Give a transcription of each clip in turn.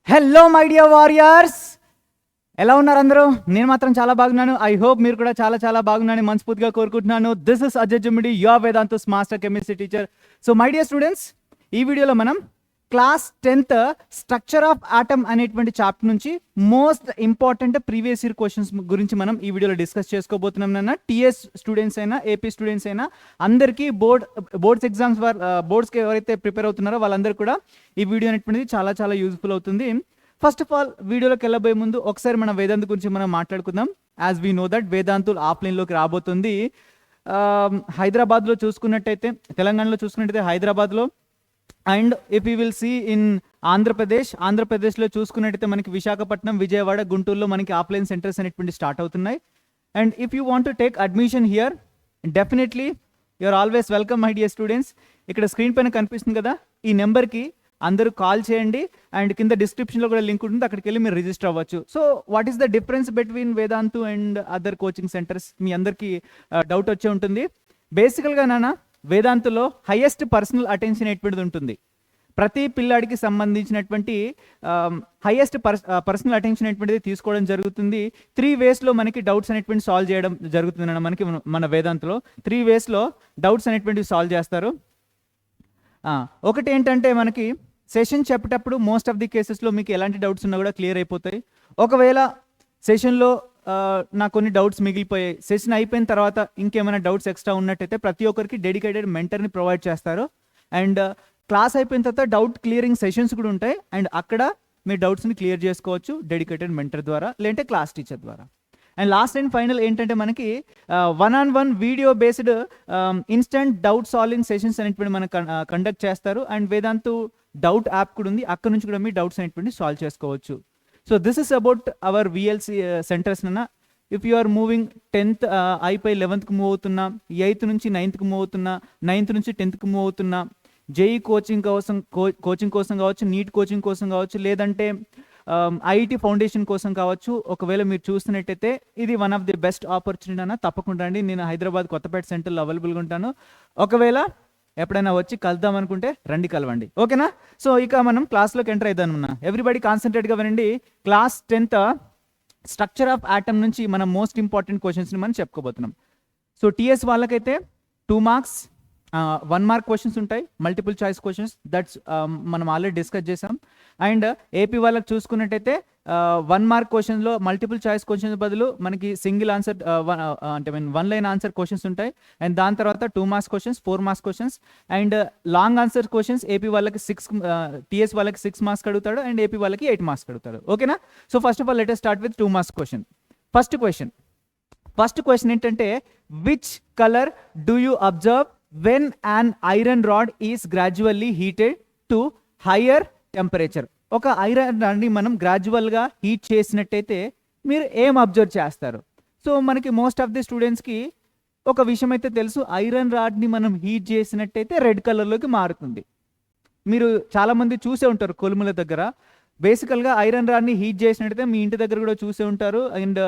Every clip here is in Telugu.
హలో మై డియర్ వారియర్స్, ఎలా ఉన్నారు అందరూ? నేను మాత్రం చాలా బాగున్నాను. ఐ హోప్ మీరు కూడా చాలా బాగున్నారని మనస్ఫూర్తిగా కోరుకుంటున్నాను. This is Ajay Jummidi, your Vedantu's master chemistry teacher. So my dear students, ఈ వీడియోలో మనం class 10th structure of atom అనేటువంటి చాప్టర్ నుంచి most important previous year questions గురించి మనం ఈ వీడియోలో డిస్కస్ చేసుకోబోతున్నాం. నాన్న టీఎస్ స్టూడెంట్స్ అయినా ఏపీ స్టూడెంట్స్ అయినా అందరికీ బోర్డ్స్ ఎగ్జామ్స్ బోర్డ్స్కి ఎవరైతే ప్రిపేర్ అవుతున్నారో వాళ్ళందరూ కూడా ఈ వీడియో అనేటువంటిది చాలా యూజ్ఫుల్ అవుతుంది. ఫస్ట్ ఆఫ్ ఆల్, వీడియోలోకి వెళ్ళబోయే ముందు ఒకసారి మన వేదాంత్ గురించి మనం మాట్లాడుకుందాం. యాజ్ వీ నో దట్ వేదాంతుల్ ఆఫ్లైన్లోకి రాబోతుంది. హైదరాబాద్లో చూసుకున్నట్టయితే, తెలంగాణలో చూసుకున్నట్టయితే హైదరాబాద్లో, and if you will see in ఆంధ్రప్రదేశ్లో చూసుకున్నట్టయితే మనకి విశాఖపట్నం, విజయవాడ, గుంటూరులో మనకి ఆఫ్లైన్ సెంటర్స్ అనేటువంటి స్టార్ట్ అవుతున్నాయి. And if you want to take admission here, definitely you're always welcome my dear students. ఇక్కడ స్క్రీన్ పైన కనిపిస్తుంది కదా, ఈ నెంబర్కి అందరూ కాల్ చేయండి. అండ్ కింద డిస్క్రిప్షన్లో కూడా లింక్ ఉంటుంది, అక్కడికి వెళ్ళి మీరు రిజిస్టర్ అవ్వచ్చు. So what is the difference between Vedantu and other coaching centres? మీ అందరికీ డౌట్ వచ్చే ఉంటుంది. బేసికల్గా నాన్న, వేదాంతులో హైయెస్ట్ పర్సనల్ అటెన్షన్ అనేటువంటిది ఉంటుంది. ప్రతి పిల్లాడికి సంబంధించినటువంటి హైయెస్ట్ పర్సనల్ అటెన్షన్ అనేటువంటిది తీసుకోవడం జరుగుతుంది. 3 waysలో మనకి డౌట్స్ అనేటువంటి సాల్వ్ చేయడం జరుగుతుంది అన్న మనకి మన వేదాంతులో 3 waysలో డౌట్స్ అనేటువంటివి సాల్వ్ చేస్తారు. ఒకటి ఏంటంటే, మనకి సెషన్ చెప్పేటప్పుడు మోస్ట్ ఆఫ్ ది కేసెస్లో మీకు ఎలాంటి డౌట్స్ ఉన్నా కూడా క్లియర్ అయిపోతాయి. ఒకవేళ సెషన్లో నాకు కొన్ని డౌట్స్ మిగిలిపోయాయి, సెషన్ అయిపోయిన తర్వాత ఇంకేమైనా డౌట్స్ ఎక్స్ట్రా ఉన్నట్టయితే ప్రతి ఒక్కరికి డెడికేటెడ్ మెంటర్ని ప్రొవైడ్ చేస్తారు. అండ్ క్లాస్ అయిపోయిన తర్వాత డౌట్ క్లియరింగ్ సెషన్స్ కూడా ఉంటాయి. అండ్ అక్కడ మీ డౌట్స్ని క్లియర్ చేసుకోవచ్చు డెడికేటెడ్ మెంటర్ ద్వారా, లేదంటే క్లాస్ టీచర్ ద్వారా. అండ్ లాస్ట్ అండ్ ఫైనల్ ఏంటంటే, మనకి 1-on-1 video based instant doubt solving sessions అనేటువంటి మనం కండక్ట్ చేస్తారు. అండ్ వేదాంతు డౌట్ యాప్ కూడా ఉంది, అక్కడ నుంచి కూడా మీ డౌట్స్ అనేటువంటి సాల్వ్ చేసుకోవచ్చు. So this is about our VLC centres అన్న. If you are moving 10th అయిపోయి 11th మూవ్ అవుతున్నా, 8th నుంచి 9th మూవ్ అవుతున్నా, 9th నుంచి 10th మూవ్ అవుతున్నా, జేఈ కోచింగ్ కోసం కావచ్చు, నీట్ కోచింగ్ కోసం కావచ్చు, లేదంటే ఐఐటి ఫౌండేషన్ కోసం కావచ్చు, ఒకవేళ మీరు చూస్తున్నట్టయితే ఇది one of the best opportunity అన్న. తప్పకుండా అండి, నేను హైదరాబాద్ కొత్తపేట సెంటర్లో అవైలబుల్గా ఉంటాను. ఒకవేళ ఎప్పుడైనా వచ్చి కలుద్దాం అనుకుంటే రండి, కలవండి. ఓకేనా? సో ఇక మనం క్లాస్లోకి ఎంటర్ అవుదాం అన్న. ఎవ్రీబడి కాన్సన్ట్రేట్గా వినండి. Class 10th structure of atom నుంచి మనం మోస్ట్ ఇంపార్టెంట్ క్వశ్చన్స్ని మనం చెప్పుకోబోతున్నాం. సో టీఎస్ వాళ్ళకైతే 2 marks 1 mark క్వశ్చన్స్ ఉంటాయి, మల్టిపుల్ చాయిస్ క్వశ్చన్స్. దట్స్ మనం ఆల్రెడీ డిస్కస్ చేసాం. అండ్ ఏపీ వాళ్ళకి చూసుకున్నట్టయితే 1 mark క్వశ్చన్లో మల్టిపుల్ చాయిస్ క్వశ్చన్స్ బదులు మనకి సింగిల్ ఆన్సర్ అంటే 1 line ఆన్సర్ క్వశ్చన్స్ ఉంటాయి. అండ్ దాని తర్వాత 2 marks questions, 4 marks questions, and long answer questions AP వాళ్ళకి 6, టీఎస్ వాళ్ళకి 6 marks అడుగుతాడు, అండ్ ఏపీ వాళ్ళకి 8 marks అడుగుతాడు. ఓకేనా? So first of all let us start with 2 marks question. First question ఏంటంటే, which colour do you observe when an iron rod is gradually heated to higher temperature? ఒక ఐరన్ రాడ్ని మనం గ్రాడ్యువల్గా హీట్ చేసినట్టయితే మీరు ఏం అబ్జర్వ్ చేస్తారు? సో మనకి మోస్ట్ ఆఫ్ ది స్టూడెంట్స్కి ఒక విషయం అయితే తెలుసు, ఐరన్ రాడ్ని మనం హీట్ చేసినట్టయితే రెడ్ కలర్లోకి మారుతుంది. మీరు చాలామంది చూసే ఉంటారు కొలుముల దగ్గర. బేసికల్గా ఐరన్ రాడ్ని హీట్ చేసినట్టయితే మీ ఇంటి దగ్గర కూడా చూసే ఉంటారు, అండ్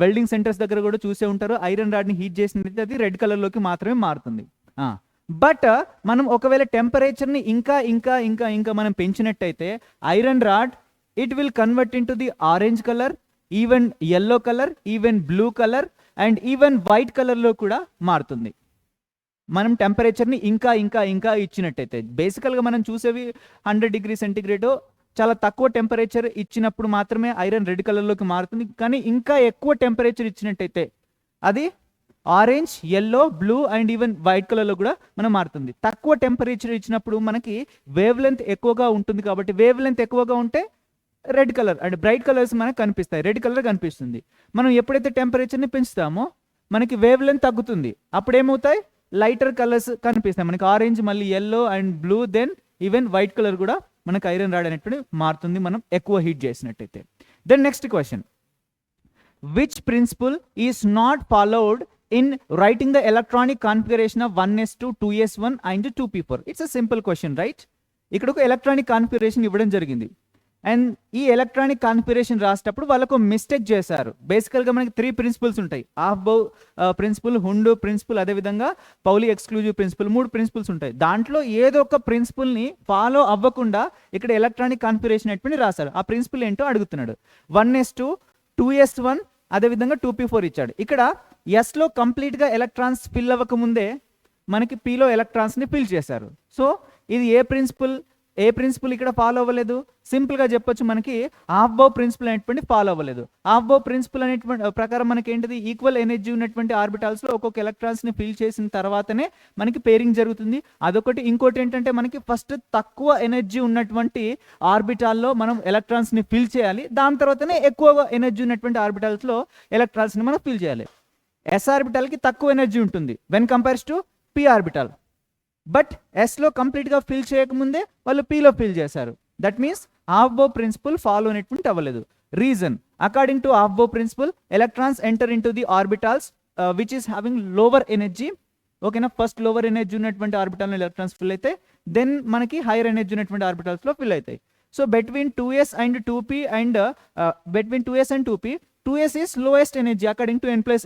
వెల్డింగ్ సెంటర్స్ దగ్గర కూడా చూసే ఉంటారు. ఐరన్ రాడ్ని హీట్ చేసినట్టయితే అది రెడ్ కలర్లోకి మాత్రమే మారుతుంది. బట్ మనం ఒకవేళ టెంపరేచర్ని ఇంకా మనం పెంచినట్టయితే iron rod it will convert into the orange colour, even yellow colour, even blue colour, and even white కలర్లో కూడా మారుతుంది. మనం టెంపరేచర్ని ఇంకా ఇచ్చినట్టయితే. బేసికల్గా మనం చూసేవి 100 degrees సెంటిగ్రేడ్, చాలా తక్కువ టెంపరేచర్ ఇచ్చినప్పుడు మాత్రమే ఐరన్ రెడ్ కలర్లోకి మారుతుంది. కానీ ఇంకా ఎక్కువ టెంపరేచర్ ఇచ్చినట్టయితే అది orange, yellow, blue and even white కలర్లో కూడా మనం మారుతుంది. తక్కువ టెంపరేచర్ ఇచ్చినప్పుడు మనకి వేవ్ లెంత్ ఎక్కువగా ఉంటుంది, కాబట్టి వేవ్ లెంత్ ఎక్కువగా ఉంటే red colour and bright colours మనకు కనిపిస్తాయి, రెడ్ కలర్ కనిపిస్తుంది. మనం ఎప్పుడైతే టెంపరేచర్ని పెంచుతామో మనకి వేవ్ లెంత్ తగ్గుతుంది, అప్పుడు ఏమవుతాయి? లైటర్ కలర్స్ కనిపిస్తాయి మనకి, ఆరెంజ్, మళ్ళీ yellow and blue, then even white colour కూడా మనకు ఐరన్ రాడ్ అనేటువంటి మారుతుంది మనం ఎక్కువ హీట్ చేసినట్టయితే. Then next question, which principle is not followed in writing the electronic configuration of 1s2, 2s1 and 2p4? It's a simple question, right? ఇక్కడ ఒక ఎలక్ట్రానిక్ కాన్ఫిగరేషన్ ఇవ్వడం జరిగింది. అండ్ ఈ ఎలక్ట్రానిక్ కాన్ఫిగరేషన్ రాసేటప్పుడు వాళ్ళకు మిస్టేక్ చేశారు. బేసికల్గా మనకి 3 ప్రిన్సిపల్స్ ఉంటాయి. ఆఫ్బౌ ప్రిన్సిపల్, హుండు ప్రిన్సిపల్, అదేవిధంగా పౌలి ఎక్స్క్లూజివ్ ప్రిన్సిపల్, 3 ప్రిన్సిపల్స్ ఉంటాయి. దాంట్లో ఏదో ఒక ప్రిన్సిపల్ని ఫాలో అవ్వకుండా ఇక్కడ ఎలక్ట్రానిక్ కాన్ఫిగరేషన్ అటువంటి రాశారు. ఆ ప్రిన్సిపల్ ఏంటో అడుగుతున్నాడు. 1s2, 2s1, అదేవిధంగా 2p4 ఇచ్చాడు. ఇక్కడ ఎస్లో కంప్లీట్గా ఎలక్ట్రాన్స్ ఫిల్ అవ్వకముందే మనకి పీలో ఎలక్ట్రాన్స్ని ఫిల్ చేశారు. సో ఇది ఏ ప్రిన్సిపల్ ఇక్కడ ఫాలో అవ్వలేదు. సింపుల్గా చెప్పొచ్చు, మనకి ఆఫ్బౌ ప్రిన్సిపల్ అనేటువంటి ఫాలో అవ్వలేదు. ఆఫ్బౌ ప్రిన్సిపల్ అనేటువంటి ప్రకారం మనకి ఏంటిది, ఈక్వల్ ఎనర్జీ ఉన్నటువంటి ఆర్బిటాల్స్లో ఒక్కొక్క ఎలక్ట్రాన్స్ని ఫిల్ చేసిన తర్వాతనే మనకి పేరింగ్ జరుగుతుంది. అదొకటి. ఇంకోటి ఏంటంటే మనకి ఫస్ట్ తక్కువ ఎనర్జీ ఉన్నటువంటి ఆర్బిటాల్లో మనం ఎలక్ట్రాన్స్ని ఫిల్ చేయాలి. దాని తర్వాతనే ఎక్కువ ఎనర్జీ ఉన్నటువంటి ఆర్బిటాల్స్లో ఎలక్ట్రాన్స్ని మనం ఫిల్ చేయాలి. ఎస్ ఆర్బిటాల్కి తక్కువ ఎనర్జీ ఉంటుంది when compares to P orbital. But ఎస్లో కంప్లీట్గా ఫిల్ చేయకముందే వాళ్ళు పీలో ఫిల్ చేశారు. That means aufbau principle follow అనేటువంటి అవ్వలేదు. Reason, according to aufbau principle electrons enter into the orbitals which is having lower energy. ఓకేనా, ఫస్ట్ లోవర్ ఎనర్జీ ఉన్నటువంటి ఆర్బిటాల్లో ఎలక్ట్రాన్స్ ఫిల్ అవుతాయి, దెన్ మనకి హైయర్ ఎనర్జీ ఉన్నటువంటి ఆర్బిటాల్స్లో ఫిల్ అవుతాయి. So between 2s and 2p and between 2s and 2p, 2s is lowest energy according to n plus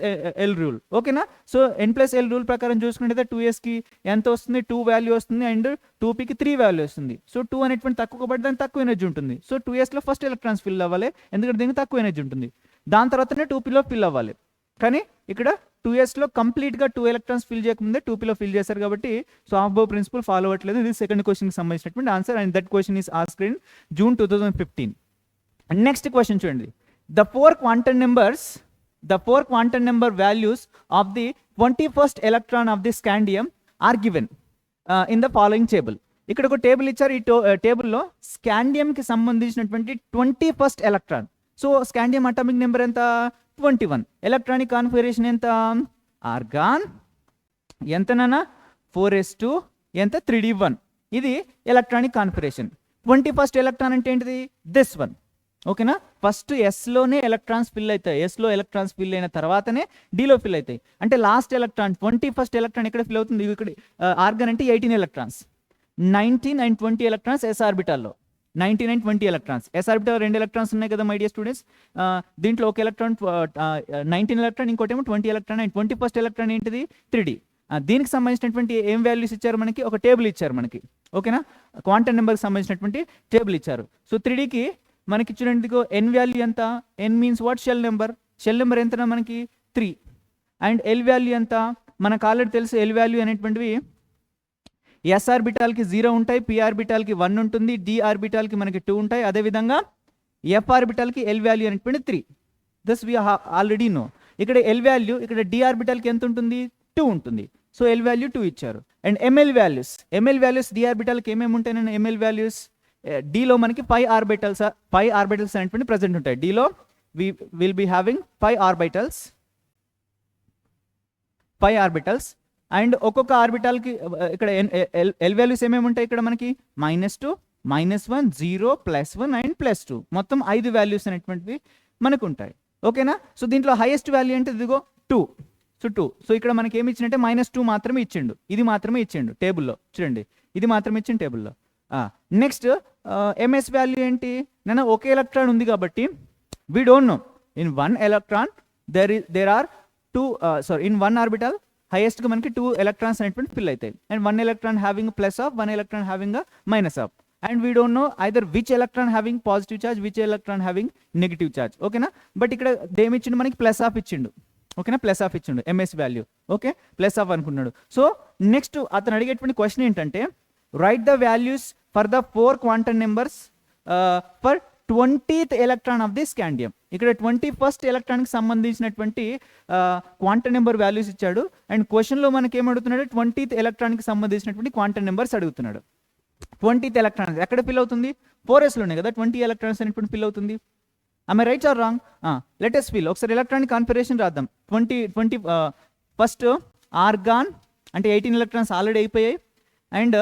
l rule. ఓకేనా, so n plus l rule ప్రకారం చూసుకుంటే 2s కి ఎంత వస్తుంది, 2 వాల్యూ వస్తుంది, అండ్ 2p కి 3 వాల్యూ వస్తుంది. సో 2 అనేటువంటి తక్కువ కాబట్టి దానికి తక్కువ ఎనర్జీ ఉంటుంది. సో 2s లో ఫస్ట్ ఎలక్ట్రాన్స్ ఫిల్ అవ్వాలి, ఎందుకంటే దీనికి తక్కువ ఎనర్జీ ఉంటుంది. దాని తర్వాతనే 2pలో ఫిల్ అవ్వాలి. కానీ ఇక్కడ 2s లో కంప్లీట్గా 2 ఎలక్ట్రాన్స్ ఫిల్ చేయకముందే 2pలో ఫిల్ చేశారు కాబట్టి సో ఆఫ్బౌ ప్రిన్సిపల్ ఫాలో అవ్వట్లేదు. ఇది సెకండ్ క్వశ్చన్కి సంబంధించినటువంటి answer, and that question is asked in June 2015. Next question చూడండి. The four quantum number values of the 21st electron of the scandium are given in the following table. ఇక్కడ ఒక టేబుల్ ఇచ్చారు. ఈ టేబుల్లో స్కాండియంకి సంబంధించినటువంటి 21st electron. So scandium atomic number ఎంత, 21. ఎలక్ట్రానిక్ కాన్ఫిగరేషన్ ఎంత, ఆర్గాన్ ఎంతనన్నా 4s2 ఎంత 3d1. ఇది ఎలక్ట్రానిక్ కాన్ఫిగరేషన్. 21st ఎలక్ట్రాన్ అంటే ఏంటిది, దిస్ వన్. ఓకేనా, ఫస్ట్ ఎస్లోనే ఎలక్ట్రాన్స్ ఫిల్ అవుతాయి. ఎస్లో ఎలక్ట్రాన్స్ ఫిల్ అయిన తర్వాతనే డీలో ఫిల్ అవుతాయి. అంటే లాస్ట్ ఎలక్ట్రాన్ 21st ఎలక్ట్రాన్ ఎక్కడ ఫిల్ అవుతుంది, ఇక్కడ ఆర్గాన్ అంటే 18 ఎలక్ట్రాన్స్, 19 and 20 ఎలక్ట్రాన్స్ ఎస్ ఆర్బిటాల్లో. 19 and 20 electrons. S orbital 2 electrons ఉన్నాయి కదా మై డియర్ స్టూడెంట్స్. దీంట్లో ఒక ఎలక్ట్రాన్ 19 ఎలక్ట్రాన్, ఇంకోటేమో 20 ఎలక్ట్రాన్. అండ్ 21st ఎలక్ట్రాన్ ఏంటిది, 3d. దీనికి సంబంధించినటువంటి ఏం వాల్యూస్ ఇచ్చారు మనకి, ఒక టేబుల్ ఇచ్చారు మనకి. ఓకేనా, క్వాంటమ్ నెంబర్కి సంబంధించినటువంటి టేబుల్ ఇచ్చారు. సో 3dకి మనకి చూడండి, ఎన్ వాల్యూ ఎంత, N means what, shell number. Shell number ఎంత మనకి 3. అండ్ ఎల్ వాల్యూ ఎంత, మనకు ఆల్రెడీ తెలుసు. ఎల్ వాల్యూ అనేటువంటివి ఎస్ ఆర్బిటాల్కి 0 ఉంటాయి, పి ఆర్బిటాల్కి 1 ఉంటుంది, డి ఆర్బిటాల్కి మనకి 2 ఉంటాయి, అదేవిధంగా ఎఫ్ ఆర్బిటాల్కి ఎల్ వాల్యూ అనేటువంటి 3. దస్ వీ ఆల్రెడీ నో. ఇక్కడ ఎల్ వాల్యూ, ఇక్కడ డి ఆర్బిటాల్కి ఎంత ఉంటుంది, 2 ఉంటుంది. సో ఎల్ వాల్యూ 2 ఇచ్చారు. అండ్ ఎంఎల్ వాల్యూస్ డి ఆర్బిటాల్కి ఏమేమి ఉంటాయి, నేను ఎంఎల్ వాల్యూస్ డీలో మనకి 5 ఆర్బిటల్స్ అనేటువంటి ప్రజెంట్ ఉంటాయి. డీలో will be having 5 orbitals. And ఒక్కొక్క ఆర్బిటాల్కి ఇక్కడ ఎల్ వాల్యూస్ ఏమేమి ఉంటాయి, ఇక్కడ మనకి -2, -1, 0, +1 అండ్ +2. మొత్తం 5 వాల్యూస్ అనేటువంటివి మనకు ఉంటాయి. ఓకేనా, సో దీంట్లో హైయెస్ట్ వాల్యూ అంటే ఇదిగో 2. సో 2. సో ఇక్కడ మనకి ఏమి ఇచ్చిందంటే -2 మాత్రమే ఇచ్చిండు, ఇది మాత్రమే ఇచ్చిండు టేబుల్లో. చూడండి, ఇది మాత్రమే ఇచ్చిండు టేబుల్లో. నెక్స్ట్ ఎంఎస్ వాల్యూ ఏంటి, నేను ఒకే ఎలక్ట్రాన్ ఉంది కాబట్టి we don't know. In 1 electron there are 2 in 1 orbital హైయెస్ట్గా మనకి 2 ఎలక్ట్రాన్స్ అనేటువంటి ఫిల్ అవుతాయి. And 1 electron having plus half, 1 electron having minus half. And we don't know either which electron having positive charge, which electron having negative charge. ఓకేనా, బట్ ఇక్కడ దేమి ఇచ్చిండు మనకి, ప్లస్ ఆఫ్ ఇచ్చిండు. ఓకేనా, ప్లస్ ఆఫ్ ఇచ్చిండు MS value. Okay, plus half అనుకున్నాడు. సో నెక్స్ట్ అతను అడిగేటువంటి క్వశ్చన్ ఏంటంటే, right the values for the 4 quantum numbers for 20th electron of the scandium. ఇక్కడ 21st ఎలక్ట్రాన్కి సంబంధించినటువంటి క్వాంటమ్ నెంబర్ వాల్యూస్ ఇచ్చాడు. అండ్ క్వశ్చన్లో మనకి ఏమడుగుతున్నాడు, 20th ఎలక్ట్రాన్కి సంబంధించినటువంటి క్వాంటమ్ నెంబర్స్ అడుగుతున్నాడు. 20th ఎలక్ట్రాన్ ఎక్కడ ఫిల్ అవుతుంది, 4sలోనే కదా 20 ఎలక్ట్రాన్స్ అనేటువంటి ఫిల్ అవుతుంది. I right are wrong, let us fill. ఒకసారి ఎలక్ట్రానిక్ కాన్ఫిగరేషన్ రాద్దాం. 20 ఫస్ట్ ఆర్గాన్ అంటే 18 ఎలక్ట్రాన్స్ ఆల్రెడీ అయిపోయాయి. అండ్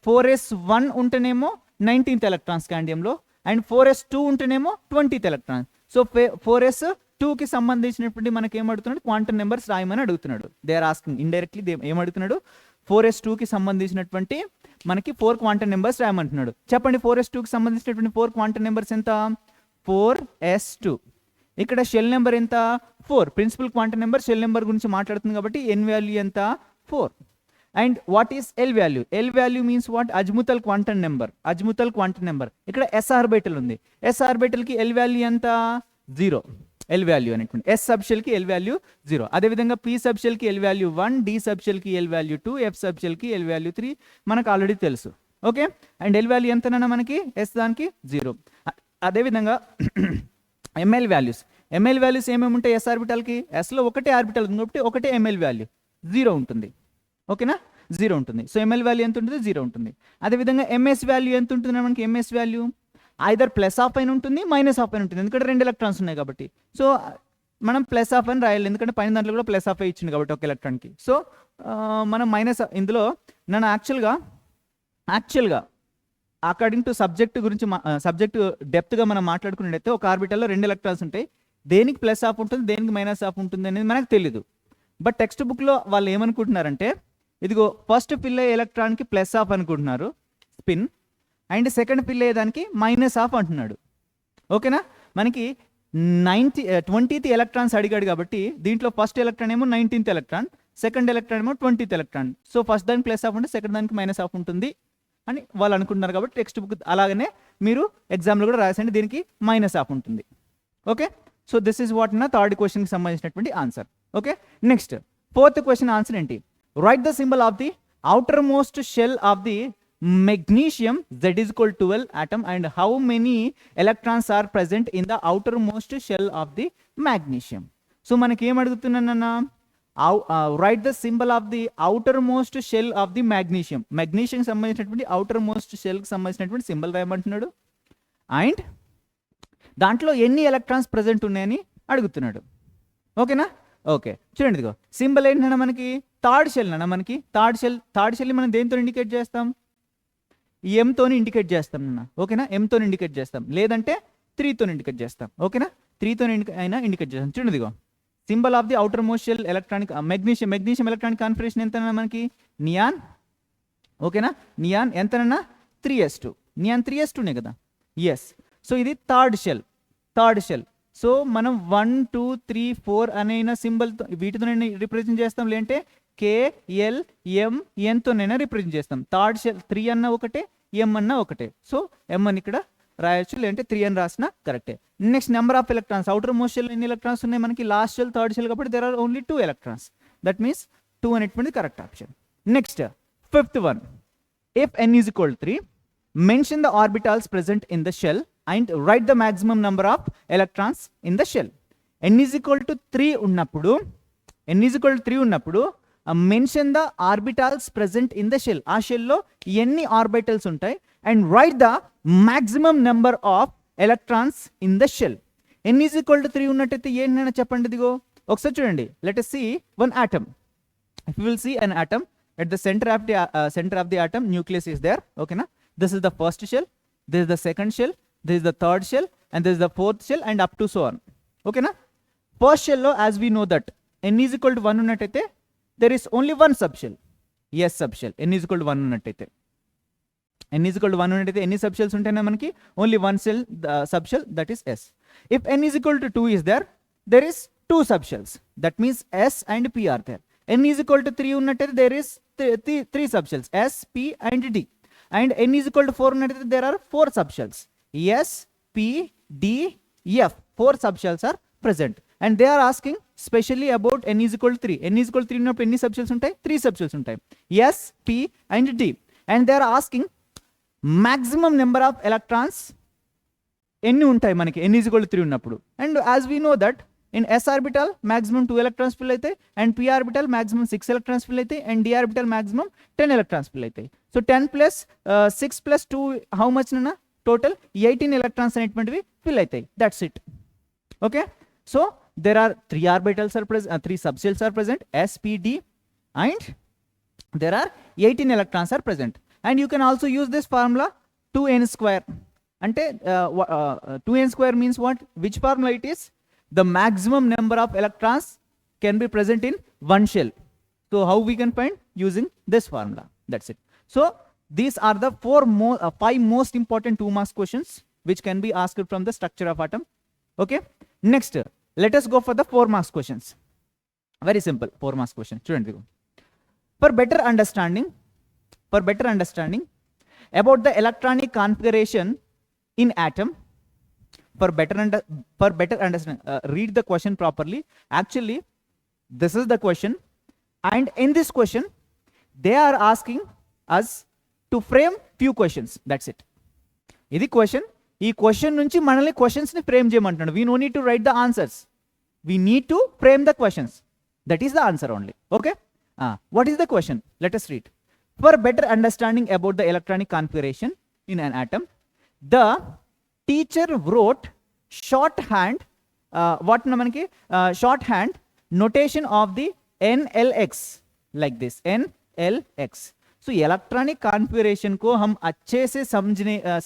4s1 ఉంటేనేమో 19th ఎలక్ట్రాన్ స్కాండియంలో, అండ్ 4s2 ఉంటేనేమో 20th ఎలక్ట్రాన్. సో 4s2కి సంబంధించినటువంటి మనకి ఏమడుగుతున్నాడు, క్వాంటమ్ నెంబర్స్ రాయమని అడుగుతున్నాడు. దే ఆర్ ఆస్కింగ్ ఇండైరెక్ట్లీ ఏమడుగుతున్నాడు, 4s2కి సంబంధించినటువంటి మనకి 4 క్వాంటమ్ నెంబర్స్ రాయమంటున్నాడు. చెప్పండి 4s2కి సంబంధించినటువంటి 4 క్వాంటమ్ నెంబర్స్ ఎంత? 4s2. ఇక్కడ షెల్ నెంబర్ ఎంత? 4. Principal quantum number shell number గురించి మాట్లాడుతుంది కాబట్టి ఎన్ వాల్యూ ఎంత? 4. And what is L value? L value means what? Azimuthal quantum number. Azimuthal quantum number. ఇక్కడ ఎస్ ఆర్బిటల్ ఉంది. ఎస్ ఆర్బిటల్కి ఎల్ వాల్యూ ఎంత? 0. ఎల్ వాల్యూ అనేటువంటి ఎస్ సబ్షెల్కి ఎల్ వాల్యూ 0. అదేవిధంగా పి సబ్షెల్కి ఎల్ వాల్యూ 1, డి సబ్షెల్కి ఎల్ వాల్యూ 2, ఎఫ్ సబ్షెల్కి ఎల్ వాల్యూ 3 మనకు ఆల్రెడీ తెలుసు. ఓకే, అండ్ ఎల్ వాల్యూ ఎంతనన్నా మనకి? ఎస్ దానికి 0. అదేవిధంగా ఎంఎల్ వాల్యూస్. ఎంఎల్ వాల్యూస్ ఏమేమి ఉంటాయి ఎస్ ఆర్బిటల్కి? ఎస్లో ఒకటే ఆర్బిటల్ ఉంది కాబట్టి ఒకటే ఎంఎల్ వాల్యూ 0 ఉంటుంది. ఓకేనా? 0 ఉంటుంది. సో ఎంఎల్ వాల్యూ ఎంత ఉంటుంది? 0 ఉంటుంది. అదేవిధంగా ఎంఎస్ వాల్యూ ఎంత ఉంటుంది మనకి? MS value either plus of అయిన ఉంటుంది, మైనస్ ఆఫ్ అయిన ఉంటుంది, ఎందుకంటే 2 ఎలక్ట్రాన్స్ ఉన్నాయి కాబట్టి. సో మనం ప్లస్ ఆఫ్ అని రాయాలి, ఎందుకంటే పైన దాంట్లో కూడా ప్లస్ ఆఫ్ ఇచ్చింది కాబట్టి ఒక ఎలక్ట్రాన్కి. సో మనం మైనస్ ఇందులో నన్ను యాక్చువల్గా అకార్డింగ్ టు సబ్జెక్ట్ గురించి సబ్జెక్ట్ డెప్త్గా మనం మాట్లాడుకున్నట్టయితే ఒక ఆర్బిటల్లో 2 ఎలక్ట్రాన్స్ ఉంటాయి. దేనికి ప్లస్ ఆఫ్ ఉంటుంది, దేనికి మైనస్ ఆఫ్ ఉంటుంది అనేది మనకు తెలియదు. బట్ టెక్స్ట్ బుక్లో వాళ్ళు ఏమనుకుంటున్నారంటే, ఇదిగో ఫస్ట్ ఫిల్ అయ్యే ఎలక్ట్రాన్కి ప్లస్ ఆఫ్ అనుకుంటున్నారు స్పిన్, అండ్ సెకండ్ ఫిల్ అయ్యేదానికి మైనస్ ఆఫ్ అంటున్నాడు. ఓకేనా? మనకి 20th ఎలక్ట్రాన్స్ అడిగాడు కాబట్టి దీంట్లో ఫస్ట్ ఎలక్ట్రాన్ ఏమో 19th ఎలక్ట్రాన్, సెకండ్ ఎలక్ట్రాన్ ఏమో 20th ఎలక్ట్రాన్. సో ఫస్ట్ దానికి ప్లస్ ఆఫ్ ఉంటే సెకండ్ దానికి మైనస్ ఆఫ్ ఉంటుంది అని వాళ్ళు అనుకుంటున్నారు కాబట్టి టెక్స్ట్ బుక్ అలాగనే మీరు ఎగ్జామ్లో కూడా రాసండి, దీనికి మైనస్ ఆఫ్ ఉంటుంది. Okay, so this is what నా థర్డ్ క్వశ్చన్కి సంబంధించినటువంటి answer. Okay, next 4th question answer ఏంటి? Write the symbol of the outermost shell of the magnesium Z is equal to 12 atom and how many electrons are present in the outermost shell of the magnesium. So మనకి ఏం అడుగుతున్నానన్నా, write the symbol of the outermost shell of the magnesium. magnesium సంబంధించినటువంటి అవుటర్ మోస్ట్ షెల్కి సంబంధించినటువంటి సింబల్ రాయమంటున్నాడు అండ్ దాంట్లో ఎన్ని ఎలక్ట్రాన్స్ ప్రజెంట్ ఉన్నాయని అడుగుతున్నాడు. ఓకేనా? ఓకే, చూడండి ఇదిగో సింబల్ ఏంటన్నా మనకి థర్డ్ షెల్ అన్న. మనకి థర్డ్ షెల్ మనం దేంతో ఇండికేట్ చేస్తాం? ఎంతోని ఇండికేట్ చేస్తాం అన్న. ఓకేనా? ఎంతో ఇండికేట్ చేస్తాం, లేదంటే 3తో ఇండికేట్ చేస్తాం. ఓకేనా? 3తో అయినా ఇండికేట్ చేస్తాం. చూడండి ఇదిగో symbol of the outermost shell electronic magnesium electronic configuration ఎంతనన్నా మనకి? నియాన్. ఓకేనా? నియాన్ ఎంతనన్నా? 3s2. నియాన్ 3s2నే కదా? ఎస్. సో ఇది థర్డ్ షెల్. సో మనం 1, 2, 3, 4 అనే సింబల్తో వీటితో రిప్రజెంట్ చేస్తాం, లేదంటే KL M Nతోనైనా రిప్రజెంట్ చేస్తాం. థర్డ్ షెల్ 3 అన్న ఒకటే, M అన్న ఒకటే. సో M అని ఇక్కడ రాయొచ్చు, లేదంటే 3 అని రాసిన కరెక్టే. Next number of electrons. Outermost shell ఎన్ని ఎలక్ట్రాన్స్ ఉన్నాయి మనకి? లాస్ట్ షెల్ థర్డ్ షెల్ కాబట్టి there are only 2 electrons. That means 2 అనేటువంటిది correct option. Next 5th one, ఇఫ్ n is equal to 3 mention the orbitals present in the shell and write the maximum number of electrons in the shell. n is equal to 3 ఉన్నప్పుడు mention the orbitals present in the shell. ఆ షెల్లో ఎన్ని ఆర్బిటల్స్ ఉంటాయి and write the maximum number of electrons in the shell. n is equal to 3 ఉన్నట్టయితే ఏంటైనా చెప్పండి. ఇదిగో ఒకసారి చూడండి. Let us see one atom. If you will see an atom at the center of the atom, nucleus is there. Okay na? This is the first shell, this is the second shell, this is the third shell, and this is the fourth shell, and up to so on. Okay na? First shell lo, as we know that n is equal to 1 ఉన్నట్టయితే there is only one subshell. Yes, subshell. n is equal to 1 ఉన్నట్టయితే ఎన్ని subshells ఉంటాయన్నా మనకి? Only one shell, subshell, that is S. If n is equal to 2 is there is 2 subshells. That means S and P are there. n is equal to 3 ఉన్నట్టయితే there is 3 subshells, S, P and D. And n is equal to 4 ఉన్నట్టయితే there are 4 subshells, S, P, D, F. 4 subshells are present. And they are asking specially about n is equal to 3. n is equal to 3 ఉన్నప్పుడు ఎన్ని subshells ఉంటాయి? 3 subshells ఉంటాయి, S, P and D. And they are asking maximum number of electrons ఎన్ని ఉంటాయి మనకి n is equal to 3 ఉన్నప్పుడు. And as we know that in s orbital maximum 2 electrons fill అవుతాయి, and p orbital maximum 6 electrons fill అవుతాయి, and d orbital maximum 10 electrons fill అవుతాయి. So 10 plus 6 plus 2 how much nana? Total 18 electrons అనేటువంటివి fill అవుతాయి. That's it. Okay, so there are 3 orbitals are present, 3 subshells are present, s, p, d, and there are 18 electrons are present. And you can also use this formula 2n square. Ante 2n square means what? Which formula it is? The maximum number of electrons can be present in one shell. So how we can find? Using this formula. That's it. So These are the five most important 2 marks questions which can be asked from the structure of atom. Okay, next let us go for the 4 marks questions. Very simple 4 marks question. Student, for better understanding about the electronic configuration in atom, for better understanding, read the question properly. Actually, this is the question, and in this question they are asking us to frame few questions. That's it. ఇది క్వశ్చన్. ఈ క్వశ్చన్ నుంచి మనల్ని క్వశ్చన్స్ ని ఫ్రేమ్ చేయమంటున్నాడు. We no need to write the answers, we need to frame the questions. That is the answer only. Okay, what is the question? Let us read. For better understanding about the electronic configuration in an atom, the teacher wrote shorthand shorthand notation of the NLX like this, NLX. So electronic configuration को हम अच्छे से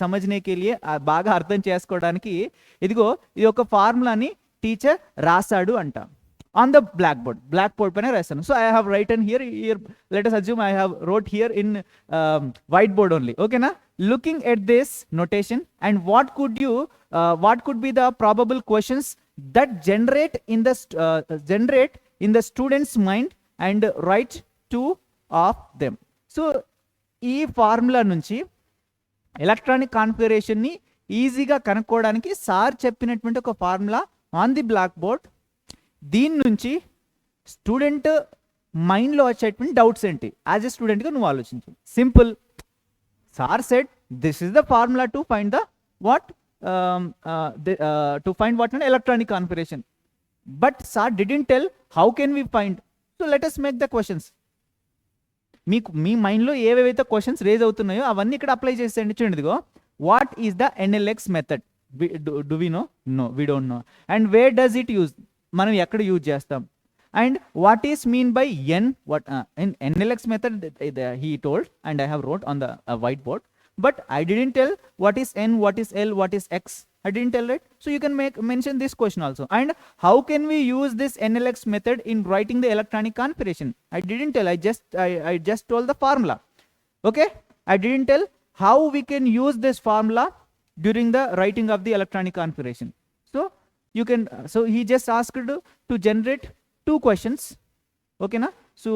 समझने के लिए బాగా అర్థం చేసుకోవడానికి ఇదిగో ఇది ఒక ఫార్ములాని టీచర్ రాశాడు అంట. On the blackboard పైన రాశాను. So I have written here, let us assume I have wrote here in whiteboard only. Okay na? Looking at this notation, and what could be the probable questions that generate in the student's mind and write 2 of them. So ఈ ఫార్ములా నుంచి ఎలక్ట్రానిక్ కాన్ఫిగరేషన్ ని ఈజీగా కనుక్కోవడానికి సార్ చెప్పినటువంటి ఒక formula on the blackboard. దీని నుంచి స్టూడెంట్ మైండ్లో వచ్చేటువంటి డౌట్స్ ఏంటి, యాజ్ ఎ స్టూడెంట్గా నువ్వు ఆలోచించు. Simple. Sir said this is the formula to find the what an electronic configuration. But sir didn't tell how can we find. So let us make the questions. మీ మైండ్లో ఏవేవైతే క్వశ్చన్స్ రేజ్ అవుతున్నాయో అవన్నీ ఇక్కడ అప్లై చేసేయండి. చూడండి, ఇదిగో what is the NLX method? Do we know? No, we don't know. And where does it use? మనం ఎక్కడ యూజ్ చేస్తాం? And what is mean by NLX method he told, and I have wrote on the whiteboard, but I didn't tell what is N, what is L, what is X. I didn't tell, right? So you can mention this question also. And how can we use this NLX method in writing the electronic configuration? I didn't tell. I just told the formula. Okay, I didn't tell how we can use this formula during the writing of the electronic configuration. So you can, so he just asked to generate 2 questions. Okay na? So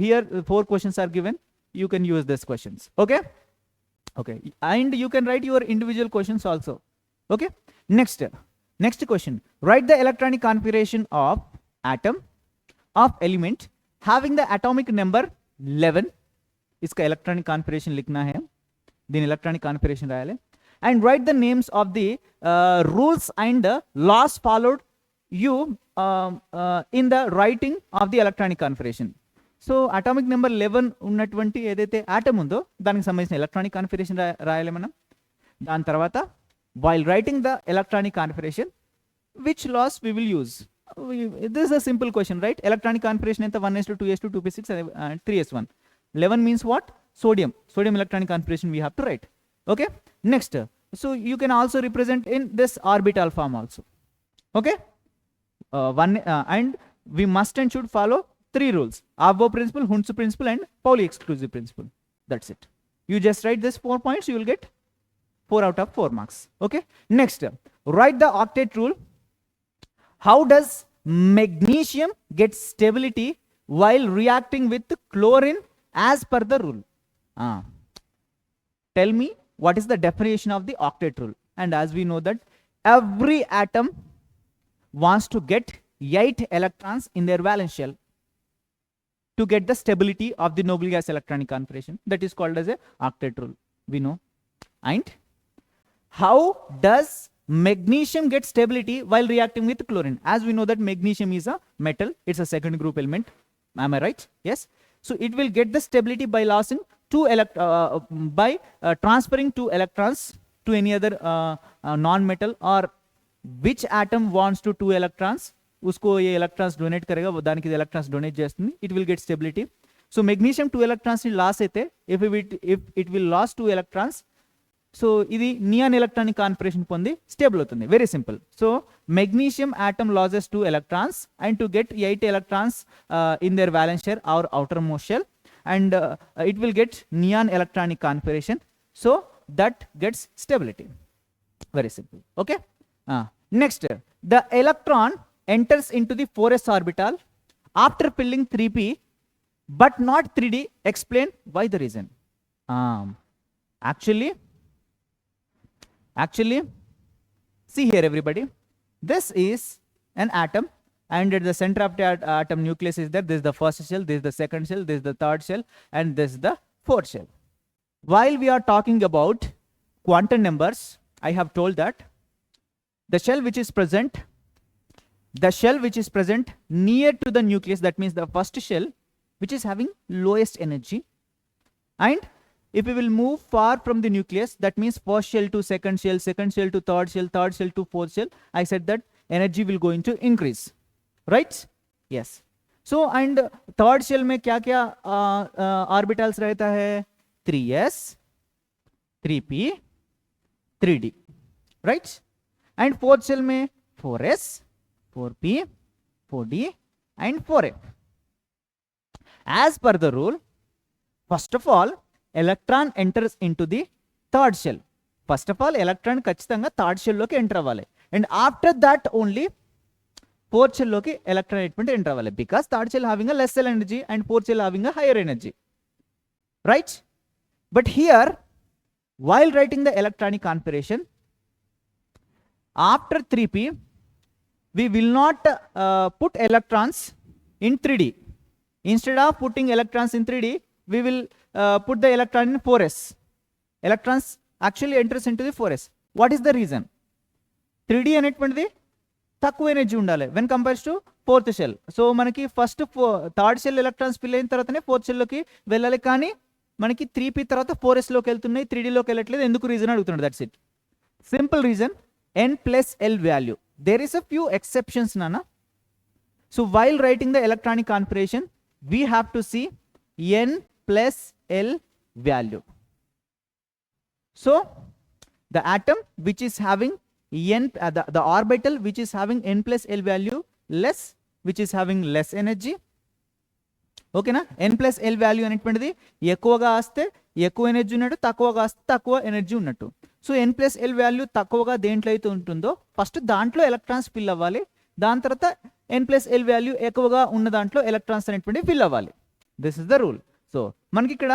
here 4 questions are given. You can use these questions. Okay, and you can write your individual questions also. Okay, next question. Write the electronic configuration of atom of element having the atomic number 11. इसका electronic configuration लिखना है, दिन electronic configuration रायाले. And write the names of the rules and laws followed in the writing of the electronic configuration. So atomic number 11 ఉన్నటువంటి ఏదైతే ఆటమ్ ఉందో దానికి సంబంధించిన ఎలక్ట్రానిక్ కాన్ఫిగరేషన్ రాయాలి మనం. దాని తర్వాత while writing the electronic configuration, which laws we will use? This is a simple question, right? Electronic configuration ఎంత 1s2 2s2 2p6 and 3s1. 11 means what? Sodium electronic configuration we have to write. Okay, next, so you can also represent in this orbital form also. Okay, and we must and should follow 3 rules: Avro principle, Hund's principle, and Pauli exclusive principle. That's it. You just write this 4 points, you will get 4 out of 4 marks. Okay, next, write the octet rule. How does magnesium get stability while reacting with chlorine as per the rule? Tell me what is the definition of the octet rule. And as we know that every atom wants to get 8 electrons in their valence shell to get the stability of the noble gas electronic configuration. That is called as a octet rule, we know. And how does magnesium get stability while reacting with chlorine? As we know that magnesium is a metal, it's a second group element. Am I right? Yes. So it will get the stability by losing transferring 2 electrons to any other non-metal, or which atom wants to 2 electrons, उसको ये electrons donate करेगा, वो दान की electrons donate చేస్తుంది, it will get stability. So magnesium 2 electrons ని లాస్ అయితే if it will lose 2 electrons, so ఇది నియాన్ ఎలక్ట్రానిక్ కాన్ఫిగరేషన్ పొంది స్టేబుల్ అవుతుంది. Very simple. So magnesium atom loses 2 electrons and to get 8 electrons in their valence shell or outermost shell, and it will get neon electronic configuration, so that gets stability. Very simple. Okay. Next, the electron enters into the 4s orbital after filling 3p but not 3d. Explain why the reason. Actually, see here everybody, this is an atom, and at the center of the atom nucleus is there. This is the first shell, this is the second shell, this is the third shell, and this is the fourth shell. While we are talking about quantum numbers, I have told that the shell which is present near to the nucleus, that means the first shell which is having lowest energy, and if we will move far from the nucleus, that means first shell to second shell to third shell to fourth shell, I said that energy will going to increase, right? Yes. So and third shell में क्या क्या orbitals रहता है? 3s, 3p, 3d, right? And fourth shell में 4s, 4p, 4d and 4f. As per the rule, first of all, electron enters into the third shell. First of all, electron ఖచ్చితంగా third shell లోకి enter అవ్వాలి, and after that only fourth shell లోకి electron అనేటువంటి enter అవ్వాలి, because third shell having a less energy and fourth shell having a higher energy, right? But here, while writing the electronic configuration, after 3p, we will not put electrons in 3d. Instead of putting electrons in 3d, we will put the electron in 4s. Electrons actually enters into the 4s. What is the reason? 3d అనేటువంటిది తక్కువ ఎనర్జీ ఉండాలి when compares to fourth shell. So మనకి first third shell electrons fill అయిన తర్వాతనే ఫోర్త్ షెల్లోకి వెళ్ళాలి, కానీ మనకి 3p తర్వాత 4s లోకి వెళ్తున్నాయి, 3d లోకి వెళ్ళట్లేదు. ఎందుకు రీజన్ అడుగుతున్నాడు. That's it. Simple reason, n+l value. There is a few exceptions, Nana. So while writing the electronic configuration, we have to see n+l value. So the atom which is having the orbital which is having n+l value less, which is having less energy. ఓకేనా? n+l వాల్యూ అనేటువంటిది ఎక్కువగా వస్తే ఎక్కువ ఎనర్జీ ఉన్నట్టు, తక్కువగా వస్తే తక్కువ ఎనర్జీ ఉన్నట్టు. సో n+l వాల్యూ తక్కువగా దేంట్లో అయితే ఉంటుందో ఫస్ట్ దాంట్లో ఎలక్ట్రాన్స్ ఫిల్ అవ్వాలి, దాని తర్వాత n+l వాల్యూ ఎక్కువగా ఉన్న దాంట్లో ఎలక్ట్రాన్స్ అనేటువంటి ఫిల్ అవ్వాలి. This is the rule. So మనకి ఇక్కడ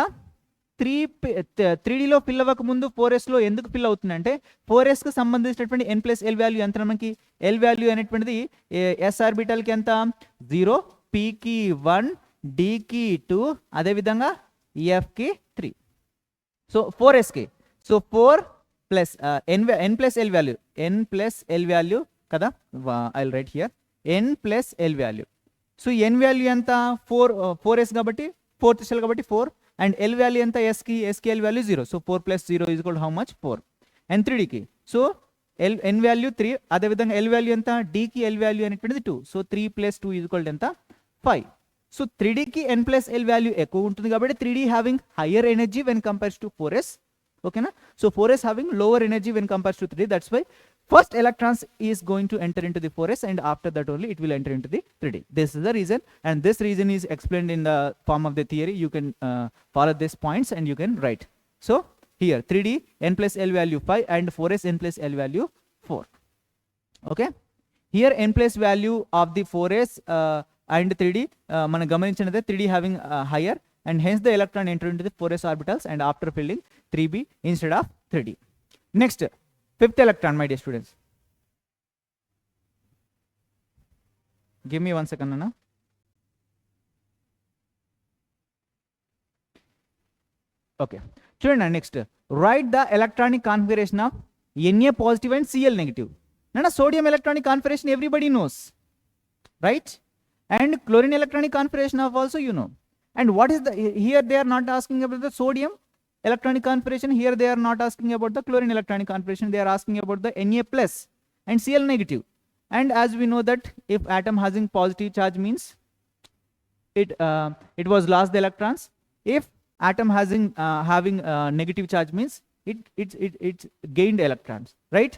3Dలో ఫిల్ అవ్వక ముందు 4sలో ఎందుకు ఫిల్ అవుతుందంటే 4sకి సంబంధించినటువంటి n+l వాల్యూ ఎంత? మనకి l వాల్యూ అనేటువంటిది s ఆర్బిటల్కి ఎంత? 0, pకి 1, dకి 2, అదేవిధంగా fకి 3. సో 4sకి, సో 4 ప్లస్ n+l వాల్యూ కదా, I will write here n+l value. So n value ఎంత? 4s కాబట్టి ఫోర్త్ షెల్ కాబట్టి 4, అండ్ l వాల్యూ ఎంత? sకి l value 0. So 4 + 0 is equal how much? 4. And 3dకి, సో n వాల్యూ 3, అదేవిధంగా l వాల్యూ ఎంత? dకి l వాల్యూ అనేటువంటిది 2. సో 3 + 2 ఈజ్ ఈక్వల్ ఎంత? 5. సో 3dకి n+l వాల్యూ ఎక్కువ ఉంటుంది కాబట్టి 3d having higher energy when compares to 4s. ఓకేనా? So 4s having lower energy when compared to 3d. That's why first electrons is going to enter into the 4s, and after that only it will enter into the 3d. This is the reason, and this reason is explained in the form of the theory. You can follow these points and you can write. So here 3d n+l value 5 and 4s n+l value 4. Okay, here n+ value of the 4s and 3d మనం గమనించినదే 3d having higher, and hence the electron enter into the 4s orbitals and after filling 3b instead of 3d. Next, fifth electron, my dear students. Give me 1 second, Anna. Okay, చూడండి. Next, write the electronic configuration of Na positive and Cl negative. Nana, sodium electronic configuration everybody knows, right? And chlorine electronic configuration of also you know. And what is the, here they are not asking about the sodium electronic configuration, here they are not asking about the chlorine electronic configuration, they are asking about the Na plus and Cl negative. And as we know that if atom having positive charge means it was lost the electrons, if atom having negative charge means it gained electrons, right?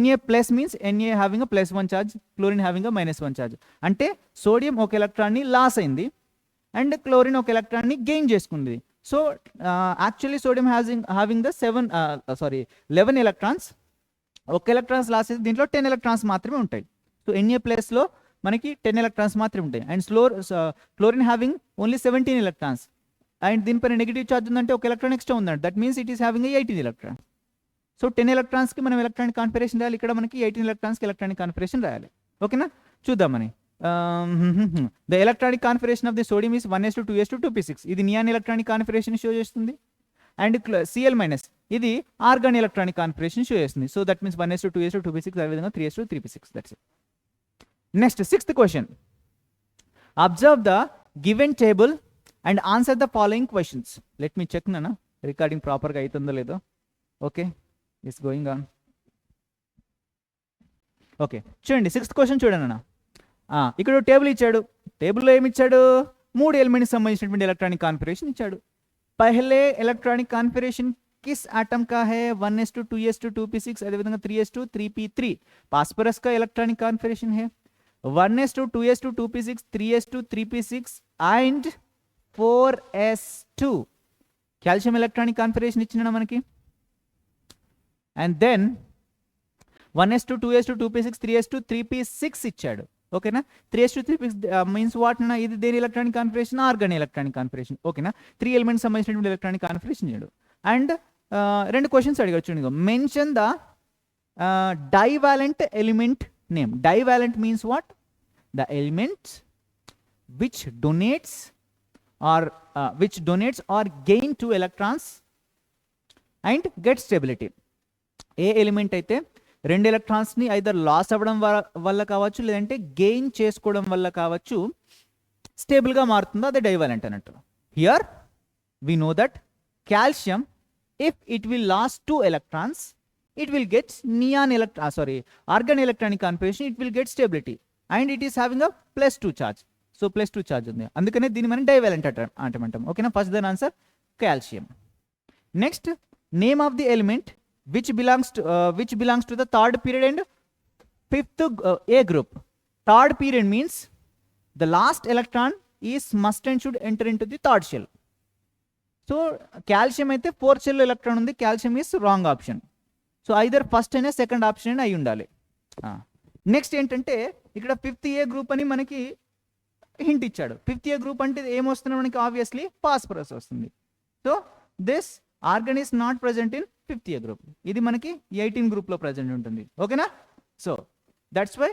Na plus means Na having a +1 charge, chlorine having a -1 charge. Ante sodium ఒక ఎలక్ట్రాన్ ని లాస్ అయింది, అండ్ క్లోరిన్ ఒక ఎలక్ట్రాన్ని గెయిన్ చేసుకుంది. So actually sodium having the 11 electrons. ఒక ఎలక్ట్రాన్స్ లాస్ అయితే దీంట్లో 10 ఎలక్ట్రాన్స్ మాత్రమే ఉంటాయి. సో ఎన్ఏ ప్లేస్లో మనకి 10 ఎలక్ట్రాన్స్ మాత్రమే ఉంటాయి. And chlorine having only 17 electrons. And దీనిపైన నెగిటివ్ ఛార్జ్ ఉందంటే ఒక ఎలక్ట్రాన్ ఎక్స్ట్రా ఉందండి. That means it is having 18 electron. So 10 ఎలక్ట్రాన్స్కి మనం ఎలక్ట్రానిక్ కాన్ఫిగరేషన్ రాయాలి. ఇక్కడ మనకి 18 ఎలక్ట్రాన్స్కి ఎలక్ట్రానిక్ కాన్ఫిగరేషన్ రాయాలి. ఓకేనా, చూద్దామని. The electronic configuration of the sodium is 1s2 2s2 2p6. ఇది నియాన్ ఎలక్ట్రానిక్ కాన్ఫిగరేషన్ షో చేస్తుంది. అండ్ Cl- ఇది ఆర్గాన్ ఎలక్ట్రానిక్ కాన్ఫిగరేషన్ షో చేస్తుంది. So that means 1s2 2s2 2p6, అదేవిధంగా 3s2 3p6. That's it. Next 6th question. Observe the given table and answer the following questions. Let me check నానా రికార్డింగ్ ప్రాపర్గా అవుతుందో లేదో. Okay, it's going on. Okay, చూడండి 6th క్వశ్చన్ చూడండి అన్న. ఇక్కడ టేబుల్ ఇచ్చాడు. టేబుల్లో ఏమి ఇచ్చాడు? 3 ఎలిమెంట్కి సంబంధించినటువంటి ఎలక్ట్రానిక్ కాన్ఫిగరేషన్ ఇచ్చాడు. పహలే ఎలక్ట్రానిక్ కాన్ఫిగరేషన్ किस एटम का है? 1s2 2s2 2p6, अदेविधंगा 3s2 3p3. Phosphorus का इलेक्ट्रॉनिक कॉन्फिगरेशन है 1s2 2s2 2p6 3s2 3p6 and 4s2. Calcium electronic configuration ఇచ్చినా మనకి. And then 1s2 2s2 2p6 3s2 3p6 ఇచ్చాడు. ఓకేనా, 3s2 3p6 మీన్స్ వాట్ నా? ఇది దేని electronic configuration? Organ electronic configuration. ఓకేనా, 3 ఎలిమెంట్స్ సంబంధించినటువంటి ఎలక్ట్రానిక్ కాన్ఫిగరేషన్ ఇచ్చాడు. అండ్ 2 క్వశ్చన్స్ అడిగారు చూడండి. Mention the divalent element name. Divalent means what? The elements which donates are gain 2 electrons and get stability. A element అయితే 2 ఎలక్ట్రాన్స్ని ఐదర్ లాస్ అవ్వడం వల్ల కావచ్చు, లేదంటే గెయిన్ చేసుకోవడం వల్ల కావచ్చు, స్టేబుల్గా మారుతుందో అదే డైవాలెంట్ అన్నట్టు. Here we know that calcium, if it will lose 2 electrons, it will get argon electronic configuration, it will get stability and it is having a +2 charge. So +2 charge ఉంది, అందుకనే దీన్ని మనం డైవాలెంట్ అంటాం. ఓకేనా, first then answer calcium. Next, name of the element which belongs to the 3rd period and 5th A group. 3rd period means the last electron must and should enter into the 3rd shell. So calcium అయితే 4th షెల్ ఎలక్ట్రాన్ ఉంది. Calcium is wrong option. So either first అయినా సెకండ్ ఆప్షన్ అయినా అయి ఉండాలి. నెక్స్ట్ ఏంటంటే ఇక్కడ 5th A గ్రూప్ అని మనకి హింట్ ఇచ్చాడు. 5th A గ్రూప్ అంటే ఏమొస్తుంది మనకి? ఆబ్వియస్లీ ఫాస్ఫరస్ వస్తుంది. So this argon is not present in 5th A group. ఇది మనకి 18 గ్రూప్లో ప్రజెంట్ ఉంటుంది. ఓకేనా, so that's why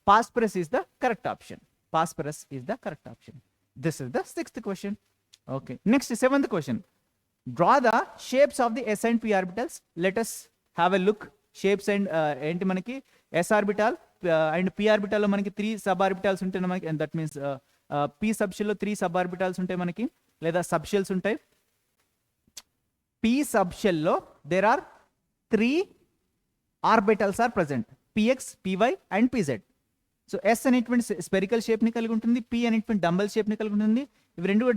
phosphorus is the correct option. Phosphorus is the correct option. This is the 6th question. Okay, next 7th question. Draw the shapes of the s and p orbitals. Let us have a look. Shapes and enti manaki s orbital and p orbital lo manaki 3 sub orbitals untayi manaki, and that means p subshell lo 3 sub orbitals untayi manaki, leda subshells untayi. p subshell lo there are 3 orbitals are present, px py and pz. So S అనేటువంటి స్పెరికల్ షేప్ని కలిగి ఉంటుంది, పి అనేటువంటి డంబల్ షేప్ని కలిగి ఉంటుంది. ఇవి రెండు కూడా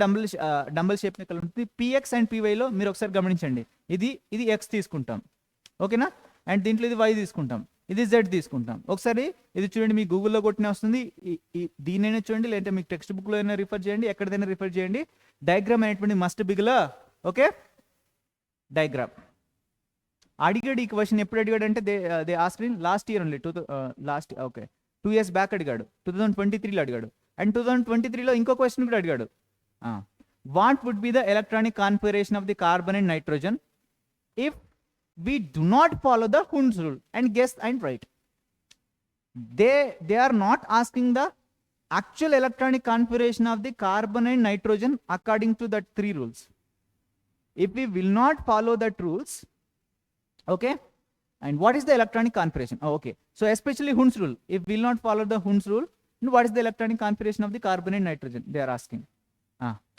డంబల్ షేప్ని కలిగి ఉంటుంది. పిఎక్స్ అండ్ పివైలో మీరు ఒకసారి గమనించండి. ఇది ఎక్స్ తీసుకుంటాం, ఓకేనా, అండ్ దీంట్లో ఇది వై తీసుకుంటాం, ఇది జెడ్ తీసుకుంటాం. ఒకసారి ఇది చూడండి, మీ గూగుల్లో కొట్టిన వస్తుంది. దీనైనా చూడండి, లేదంటే మీకు టెక్స్ట్ బుక్లో అయినా రిఫర్ చేయండి, ఎక్కడైనా రిఫర్ చేయండి. డయాగ్రామ్ అనేటువంటి మస్ట్ బిగిలా. ఓకే, డయాగ్రామ్ అడిగాడు. ఈ క్వశ్చన్ ఎప్పుడు అడిగాడు అంటే they asked in last year only. Okay, 2 years back అడిగాడు. 2023లో అడిగాడు. అండ్ 2023లో ఇంకో క్వశ్చన్ కూడా అడిగాడు. What would be the electronic configuration of the carbon and nitrogen if we do not follow the Hund's rule? And guess and write. They are not asking the actual electronic configuration of the carbon and nitrogen according to that 3 rules. If we will not follow that rules, okay, and what is the electronic configuration? Okay, so especially Hund's rule, if we will not follow the Hund's rule, what is the electronic configuration of the carbon and nitrogen? They are asking.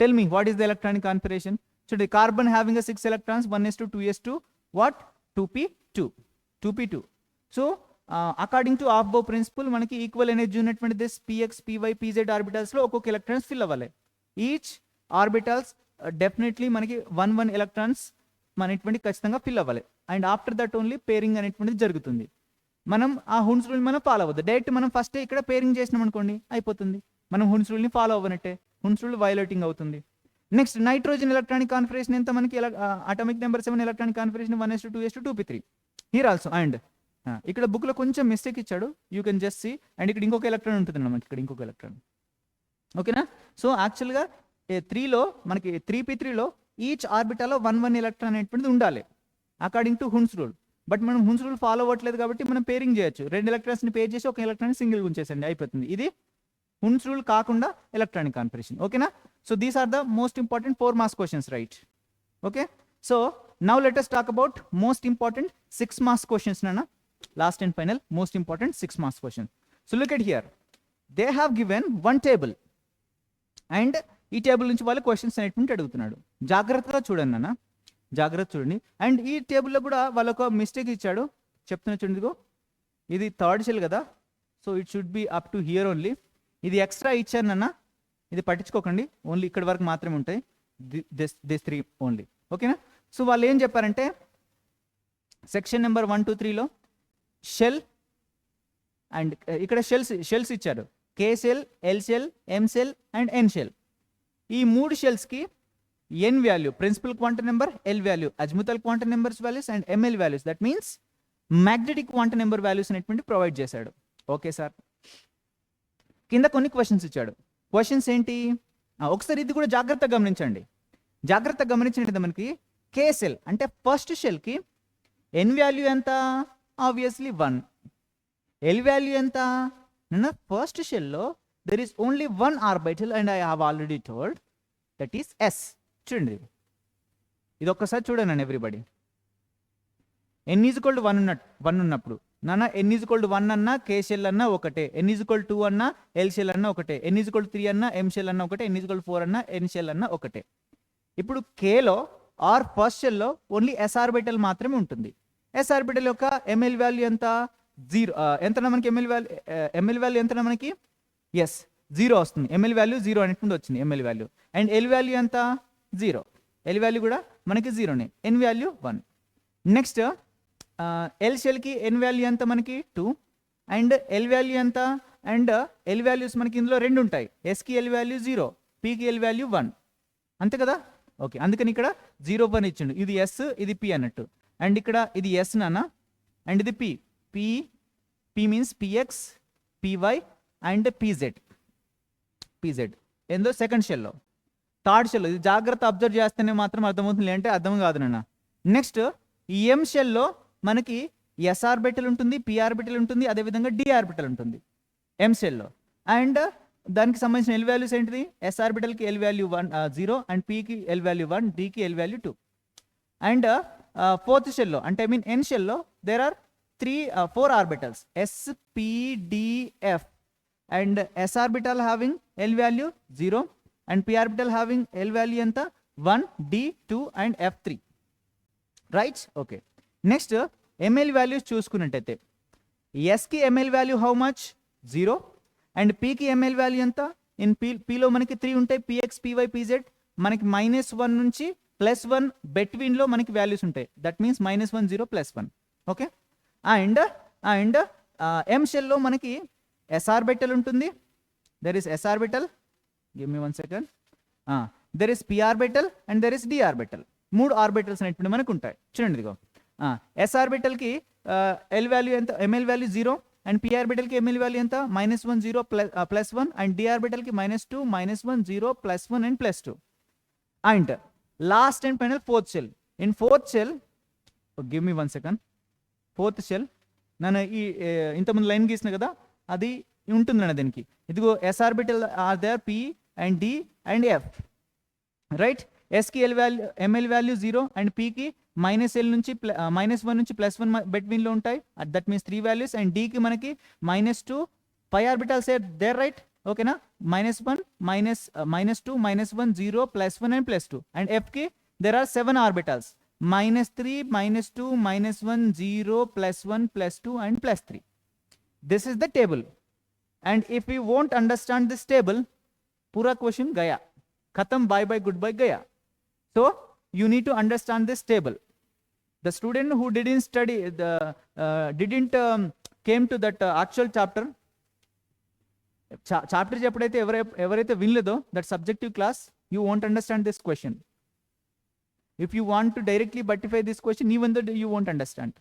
Tell me, what is the electronic configuration? So the carbon having a 6 electrons, 1s2 2s2 what? 2p2. So according to Aufbau principle, మనకి ఈక్వల్ ఎనర్జీ ఉన్నటువంటి this px py pz orbitals లో ఒక్కొక్క ఎలక్ట్రాన్స్ ఫిల్ అవ్వాలి. ఈచ్ ఆర్బిటల్స్ డెఫినెట్లీ మనకి 1 ఎలక్ట్రాన్స్ మనటువంటి ఖచ్చితంగా ఫిల్ అవ్వాలి. And after that only pairing అనేటువంటిది జరుగుతుంది. మనం ఆ హున్స్ రూల్ మనం ఫాలో అవ్వద్దు. డైరెక్ట్ మనం ఫస్ట్ ఇక్కడ పేరింగ్ చేసినాం అనుకోండి, అయిపోతుంది. మనం హున్స్ రూల్ని ఫాలో అవ్వనట్టే. హున్స్ రూల్ వయోలేటింగ్ అవుతుంది. నెక్స్ట్ నైట్రోజన్ ఎలక్ట్రానిక్ కాన్ఫిగరేషన్ ఎంత మనకి atomic number 7 electronic configuration 1s2 2s2 2p3 here also. And ఇక్కడ బుక్లో కొంచెం మిస్టేక్ ఇచ్చాడు, you can just see. And ఇక్కడ ఇంకొక ఎలక్ట్రాన్ ఉంటుంది మనకి, ఇక్కడ ఇంకొక ఎలక్ట్రాన్. ఓకేనా? సో యాక్చువల్గా 3లో మనకి 3p3లో ఈచ్ ఆర్బిటాలో 1 ఎలక్ట్రాన్ అనేటువంటిది ఉండాలి according to Hund's rule. But మనం హున్స్ రూల్ ఫాలో అవ్వట్లేదు కాబట్టి మనం పేరింగ్ చేయొచ్చు. 2 ఎలక్ట్రాన్స్ని పేర్ చేసి ఒక ఎలక్ట్రాన్ సింగిల్ ఉంచేసండి, అయిపోతుంది. ఇది హున్స్ రూల్ కాకుండా ఎలక్ట్రానిక్ కాన్ఫిగరేషన్. ఓకేనా? So these are the most important 4 marks questions, right? Okay, so now let us talk about most important 6 marks questions, nana. Last and final most important 6 marks question. So look at here, they have given one table and ఈ టేబుల్ నుంచి వాళ్ళు క్వశ్చన్స్ అనేటువంటి అడుగుతున్నాడు. జాగ్రత్తగా చూడండి నాన్న, జాగ్రత్త చూడండి. అండ్ ఈ టేబుల్లో కూడా వాళ్ళొక మిస్టేక్ ఇచ్చాడు, చెప్తున్నా చూడండి. ఇదిగో ఇది థర్డ్ సెల్ కదా, so it should be up to hear only. ఇది ఎక్స్ట్రా ఇచ్చారు నాన్న, ఇది పట్టించుకోకండి, ఓన్లీ ఇక్కడ వరకు మాత్రమే ఉంటాయి, దిస్ 3 ఓన్లీ. ఓకేనా? సో వాళ్ళు ఏం చెప్పారంటే సెక్షన్ నెంబర్ 1 2 3లో షెల్ అండ్ ఇక్కడ షెల్స్ ఇచ్చారు, K shell, L shell, M shell and N shell. ఈ 3 షెల్స్కి N value principal quantum number, L value azimuthal quantum numbers values and ML values, that means magnetic quantum number values అనేటువంటి ప్రొవైడ్ చేశాడు. ఓకే సార్, కింద కొన్ని క్వశ్చన్స్ ఇచ్చాడు. క్వశ్చన్స్ ఏంటి ఒకసారి ఇది కూడా జాగ్రత్తగా గమనించండి. జాగ్రత్తగా గమనించినట్టు మనకి కే సెల్ అంటే ఫస్ట్ షెల్కి ఎన్ వాల్యూ ఎంత? ఆబ్వియస్లీ 1. ఎల్ వాల్యూ ఎంత? నన్న ఫస్ట్ షెల్లో there is only 1 orbital and I have already told that is S. చూడండి, ఇది ఒక్కసారి చూడండి everybody. N is equal to 1 ఉన్నప్పుడు నాన్న ఎన్ ఈజ్ ఈక్వల్ టు 1 అన్నా కే షెల్ అన్నా ఒకటే, ఎన్ ఈజ్ ఈక్వల్ టు 2 అన్నా ఎల్ షెల్ అన్నా ఒకటే, ఎన్ ఈజ్ ఈక్వల్ టు 3 అన్నా ఎం షెల్ అన్నా ఒకటే, ఎన్ ఈజ్ ఈక్వల్ టు 4 అన్నా ఎన్ షెల్ అన్నా ఒకటే. ఇప్పుడు కేలో ఆర్ ఫస్ట్ షెల్లో ఓన్లీ ఎస్ ఆర్బిటల్ మాత్రమే ఉంటుంది. ఎస్ ఆర్బిటల్ యొక్క ఎంఎల్ వాల్యూ ఎంత? 0. ఎంత మనకి ఎంఎల్ వాల్యూ ఎంత మనకి? ఎస్ 0 వస్తుంది. ఎంఎల్ వాల్యూ 0 అనేటువంటి వచ్చింది ML value. And L value ఎంత? 0. ఎల్ వాల్యూ కూడా మనకి 0నే. ఎన్ value 1. Next L షెల్కి N value ఎంత మనకి? 2. అండ్ ఎల్ వాల్యూ ఎంత? అండ్ ఎల్ వాల్యూస్ మనకి ఇందులో 2 ఉంటాయి. ఎస్కి ఎల్ వాల్యూ 0, పీకి ఎల్ వాల్యూ 1, అంతే కదా? ఓకే, అందుకని ఇక్కడ 0 1 ఇచ్చిండు. ఇది ఎస్, ఇది పి అన్నట్టు. అండ్ ఇక్కడ ఇది ఎస్ నాన్న, అండ్ ఇది P. P means PX, PY and PZ. ఏందో సెకండ్ షెల్లో. థర్డ్ షెల్లో ఇది జాగ్రత్త అబ్జర్వ్ చేస్తేనే మాత్రం అర్థమవుతుంది, లేదంటే అర్థం కాదు నాన్న. నెక్స్ట్ ఈ ఎం షెల్లో మనకి ఎస్ ఆర్బిటల్ ఉంటుంది, పి ఆర్బిటల్ ఉంటుంది, అదేవిధంగా డి ఆర్బిటల్ ఉంటుంది ఎం షెల్లో. అండ్ దానికి సంబంధించిన ఎల్ వాల్యూస్ ఏంటిది? ఎస్ ఆర్బిటల్కి ఎల్ వాల్యూ 0 అండ్ పికి ఎల్ వాల్యూ 1, డికి ఎల్ వాల్యూ 2. అండ్ ఫోర్త్ షెల్లో అంటే ఐ మీన్ ఎన్ షెల్లో there are 4 orbitals S, P, D, F. And S orbital having L value 0 and P orbital having L value ఎంత? 1, D 2 and F 3, right? Okay, next ML values చూసుకున్నట్టయితే ఎస్కి ML value how much? 0. And పీకి ఎంఎల్ వాల్యూ ఎంత? ఇన్ పీలో మనకి 3 ఉంటాయి, పిఎక్స్, పివై, పిజెడ్. మనకి -1 నుంచి +1 బిట్వీన్లో మనకి వాల్యూస్ ఉంటాయి, that means -1 0 +1. Okay, and M షెల్లో మనకి ఎస్ ఆర్బిటల్ ఉంటుంది. There is S orbital, give me 1 second. There is P orbital and there is D orbital. 3 orbitals అనేటువంటి మనకు ఉంటాయి. చూడండి, ఇదిగో ఎస్ ఆర్బిటల్కి ఎల్ వాల్యూ ఎంత? ఎంఎల్ వాల్యూ 0 అండ్ పి ఆర్బిటల్కి ఎంఎల్ వాల్యూ ఎంత? -1 0 +1 అండ్ డి ఆర్బిటల్కి -2 -1 0 +1 and +2. And last and final fourth shell. In fourth shell, give me 1 second. Fourth shell నన్ను ఈ ఇంతకుముందు లైన్ గీసిన కదా, అది ఉంటుంది అన్న దీనికి. ఇదిగో S orbital are there P and D and F, right? ఎస్కి L value ML value 0 and పికి -1 నుంచి +1 బిట్వీన్లో ఉంటాయి, దట్ మీన్స్ 3 వాల్యూస్. అండ్ డికి మనకి -2 పై ఆర్బిటల్స్ దేర్, రైట్? ఓకేనా? -1 -2 -1 0 +1 అండ్ +2. అండ్ ఎఫ్కి there are 7 orbitals, -3 -2 -1 0 +1 +2 and +3. This is the table. And if you won't understand this table, pura question gaya. Khatam, bye bye, goodbye, gaya. So you need to understand this table. The student who didn't study, didn't came to that actual chapter, chapter ఎప్పుడైతే ఎవరైతే వినలేదో that subjective class you won't understand this question. If you want to directly buttify this question, even though you won't understand.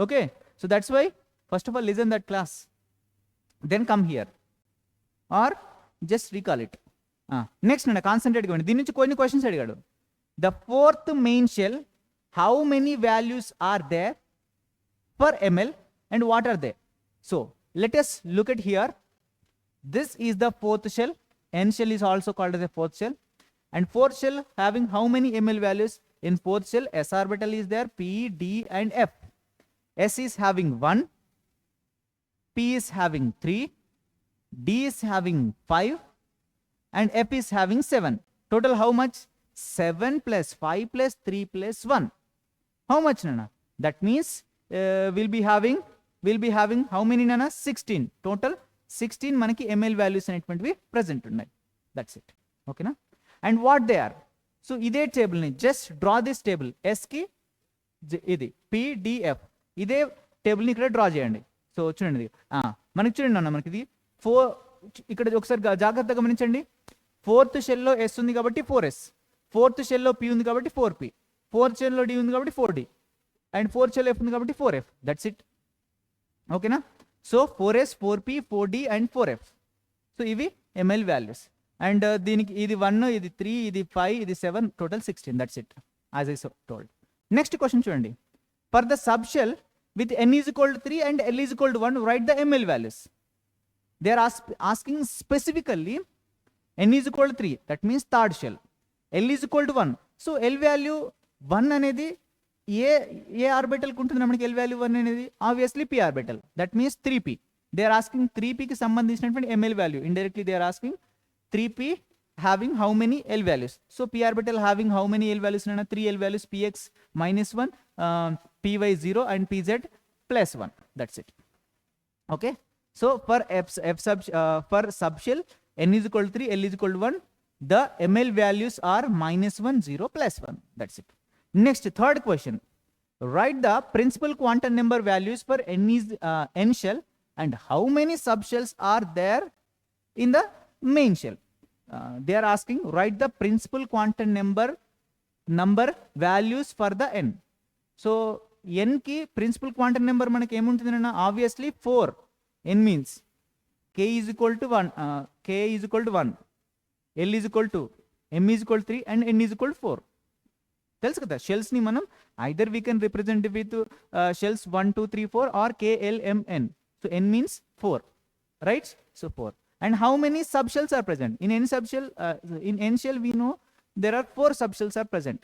Okay, so that's why first of all listen that class, then come here or just recall it. Next nana concentrate ga దీని నుంచి కొన్ని questions అడిగాడు. The fourth main shell, how many values are there per ml and what are they? So let us look at here. This is the fourth shell. N shell is also called as a fourth shell, and fourth shell having how many ml values? In fourth shell, s orbital is there, p, d and f. S is having 1, p is having 3, d is having 5 and f is having 7. Total how much? 7 plus 5 plus 3 plus 1. How much, Nana? That means we'll be having how many, Nana? 16. Total 16 manaki ml values అనేటువంటివి present ఉన్నాయి. That's it. Okay na? And what they are? So ఇదే టేబుల్ని జస్ట్ డ్రా దిస్ టేబుల్, ఎస్కి ఇది పిడిఎఫ్, ఇదే టేబుల్ని ఇక్కడ డ్రా చేయండి. సో చూడండి మనకి చూడండి అన్న, మనకి ఇది 4, ఇక్కడ ఒకసారి జాగ్రత్తగా గమనించండి. ఫోర్త్ షెల్లో ఎస్ ఉంది కాబట్టి 4s, ఫోర్త్ షెల్లో పి ఉంది కాబట్టి 4p, ఫోర్త్ షెల్లో డి ఉంది కాబట్టి 4d అండ్ ఫోర్త్ షెల్లో ఎఫ్ ఉంది కాబట్టి 4f. That's it. ఓకేనా? So 4s, 4p, 4d and 4f. So ఇవి ఎంఎల్ వాల్యూస్. అండ్ దీనికి ఇది 1, ఇది 3, ఇది 5, ఇది 7, total 16. That's it as I told. Next question చూడండి. For the sub shell with n is equal to 3 and l is equal to 1, write the ml values. They are asking specifically n is equal to 3, that means third shell. l is equal to 1. So l value 1 అనేది ఏ ఆర్బిటల్కి ఉంటుంది మనకి? l వాల్యూ 1 అనేది obviously p orbital, that means 3p. They are asking 3pకి సంబంధించినటువంటి ml value. Indirectly they are asking 3p having how many l values. So p orbital having how many l values? 3 l values, px minus 1, py 0 and pz plus 1. That's it. Okay, so for for subshell n is equal to 3, l is equal to 1, the ml values are minus 1, 0 plus 1. That's it. Next, third question. Write the principal quantum number values for n shell and how many subshells are there in the main shell. They are asking write the principal quantum number values for the n. So n ki principal quantum number manaki emuntundi? Obviously 4. n means k is equal to 1, k is equal to 1, l is equal to 2, m is equal to 3 and n is equal to 4. తెలుసు కదా, షెల్స్ ని మనం either we can represent with shells 1, 2, 3, 4 or k, l, m, n. So n means 4, right? So 4. And how many subshells are present? In n shell we know there are 4 subshells are present.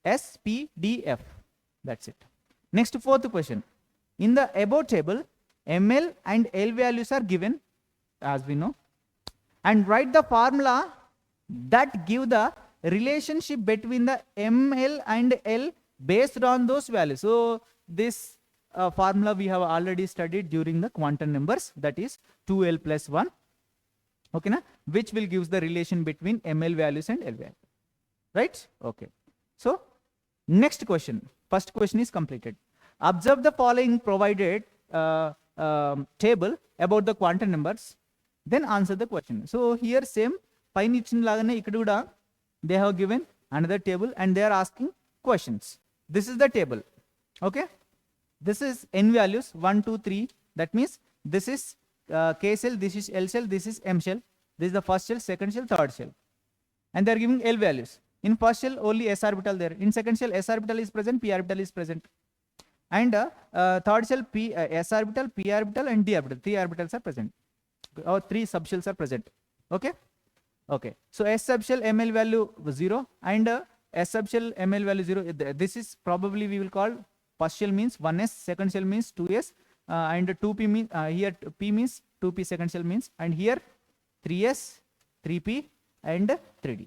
S, P, D, F. That's it. Next, fourth question. In the above table, ml and l values are given as we know. And write the formula that give the relationship between the ml and l based on those values. So this formula we have already studied during the quantum numbers, that is 2l plus 1. Okay na, which will gives the relation between ml values and l values, right? Okay, so next question, first question is completed. Observe the following provided table about the quantum numbers, then answer the question. So here same pine ichin lagane ikkada kuda they have given another table and they are asking questions. This is the table. Okay, this is n values 1, 2, 3. That means this is k shell, this is l shell, this is m shell, this is the first shell, second shell, third shell, and they are giving l values. In first shell only s orbital there, in second shell s orbital is present, p orbital is present, and third shell s orbital, p orbital and d orbital, 3 orbitals are present, or 3 subshells are present. Okay, okay, so s subshell ml value 0 and s subshell ml value 0. This is probably we will call first shell means 1s, second shell means 2s, and 2p means here p means 2p, second shell means, and here 3s, 3p and 3d.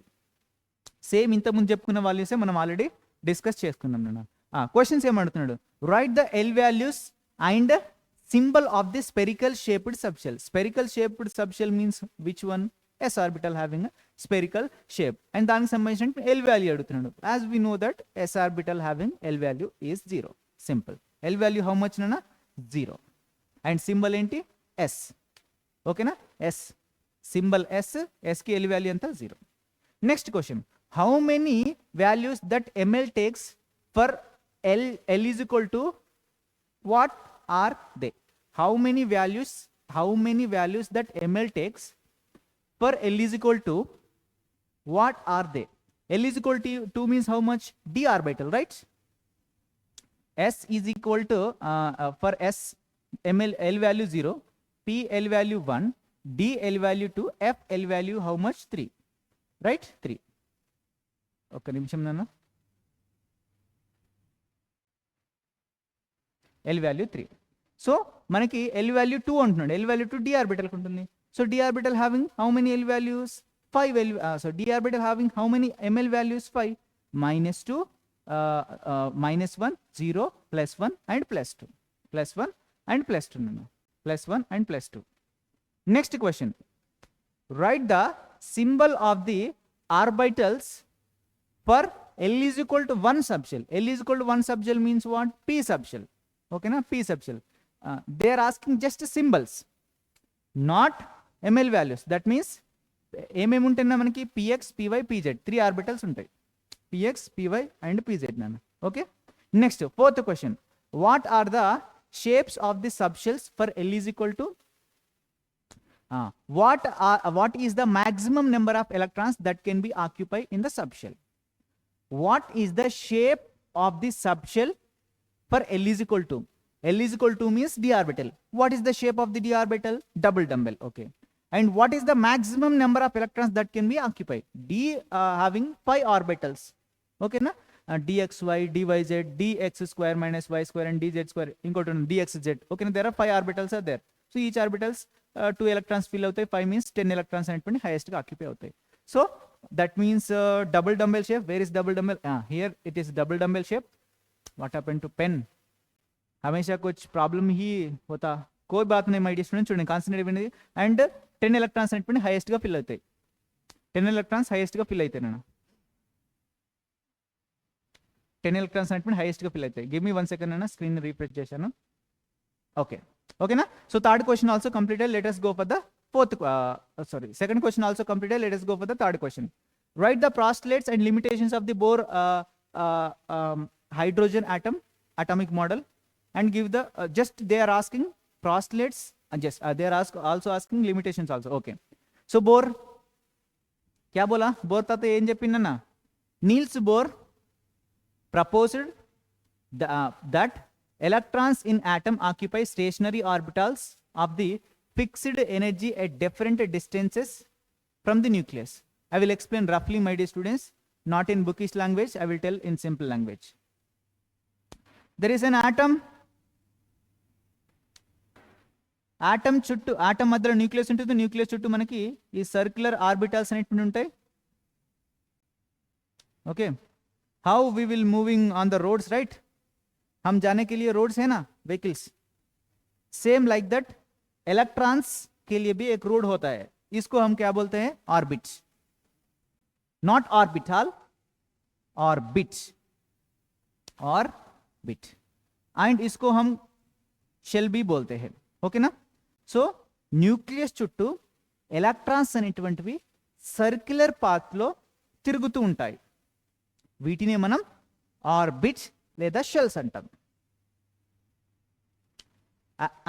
Same ఇంత ముందు చెప్పుకున్న వాల్యూసే మనం ఆల్రెడీ డిస్కస్ చేసుకున్నాం. నేను క్వశ్చన్స్ ఏమడుతున్నాడు? Right the l values and symbol of the spherical shaped subshell. Spherical shaped subshell means which one? S orbital having spherical shape, and దానికి సంబంధించిన ఎల్ వాల్యూ అడుగుతున్నాడు. As we know that s orbital having L value is 0. Simple. L value how much నానా? 0. అండ్ సింబల్ ఏంటి? ఎస్. ఓకేనా? ఎస్. సింబల్ S కి L వాల్యూ ఎంత 0. Next question, how many values that ML takes for L is equal to what are they? How many values that ML takes for L is equal to what are they? L is equal to 2 means how much? D orbital, right? S is equal to for S L value 0, P L value 1, D L value 2, F L value how much? 3, right? 3. ఒక నిమిషం నాన్న. L value 3. సో మనకి L value 2 అంటున్నాడు. L value 2 D orbital ఉంటుంది. So D orbital having how many L values? 5 L. So D orbital having how many ML values? 5. -2, -1, 0, +1 and +2. +1 and +2. No. +1 and +2. Next question. Write the symbol of the orbitals for L is equal to 1 subshell. L is equal to 1 subshell means what? P subshell. Okay, na? P subshell. They are asking just symbols, not ML values. That means ఏమేమి ఉంటాయి మనకి? PX, PY, PZ 3 ఆర్బిటల్స్ ఉంటాయి. PX, PY అండ్ PZ నాన్న. Okay, next fourth question, what are the shapes of the subshells for L is equal to what is the maximum number of electrons that can be occupy in the subshell? What is the shape of the subshell for L is equal to? L is equal to means D orbital. What is the shape of the D orbital? Double dumbbell. Okay, and what is the maximum number of electrons that can be occupied? D having 5 orbitals. Okay na? dxy, dyz, dx square minus y square and dz square inkotu dxz. Okay na? There are 5 orbitals are there. So each orbitals 2 electrons fill outai. 5 means 10 electrons and highest ga occupy outai. So that means double dumbbell shape. Where is double dumbbell? Here it is double dumbbell shape. What happened to pen? हमेशा कुछ प्रॉब्लम ही होता. कोई बात नहीं माय डियर स्टूडेंट. చూడండి కాన్సంట్రేట్ అవ్వండి. అండ్ 10 ఎలక్ట్రాన్స్ అంటే హైయెస్ట్ గా ఫిల్ అవుతాయి. 10 ఎలక్ట్రాన్స్ హైయెస్ట్ గా ఫిల్ అవుతాయి నాన్న. 10 ఎలక్ట్రాన్స్ అంటే హైయెస్ట్ గా ఫిల్ అవుతాయి. గివ్ మీ 1 సెకండ్ నాన్న, స్క్రీన్ రీఫ్రెష్ చేశాను. ఓకే, ఓకేనా? So third question also completed. Let us go for the second question also completed. Let us go for the third question. Write the postulates and limitations of the Bohr hydrogen atomic model and give the just they are asking postulates and just they are also asking limitations also. Okay, so Bohr क्या बोला? बोर తాత ఏం చెప్పిందన్న? Niels Bohr proposed that electrons in atom occupy stationary orbitals of the fixed energy at different distances from the nucleus. I will explain roughly, my dear students, not in bookish language. I will tell in simple language. There is an atom చుట్టూ, ఆటం మధ్యలో న్యూక్లియస్ ఉంటుంది. న్యూక్లియస్ చుట్టూ మనకి ఈ సర్క్యులర్ ఆర్బిటల్స్ అనేటువంటి ఉంటాయి. Okay, how we will moving on the roads, right? हम जाने के लिए रोड्स है ना, vehicles. Same like that electrons के लिए भी एक रोड होता है. इसको हम क्या बोलते हैं? Orbit. Not orbital, orbit. Orbit. And इसको हम शेल भी बोलते हैं. ओके ना? సో న్యూక్లియస్ చుట్టూ ఎలక్ట్రాన్స్ అనేటువంటివి సర్క్యులర్ పాత్లో తిరుగుతూ ఉంటాయి. వీటిని మనం ఆర్బిట్స్ లేదా షెల్స్ అంటాం.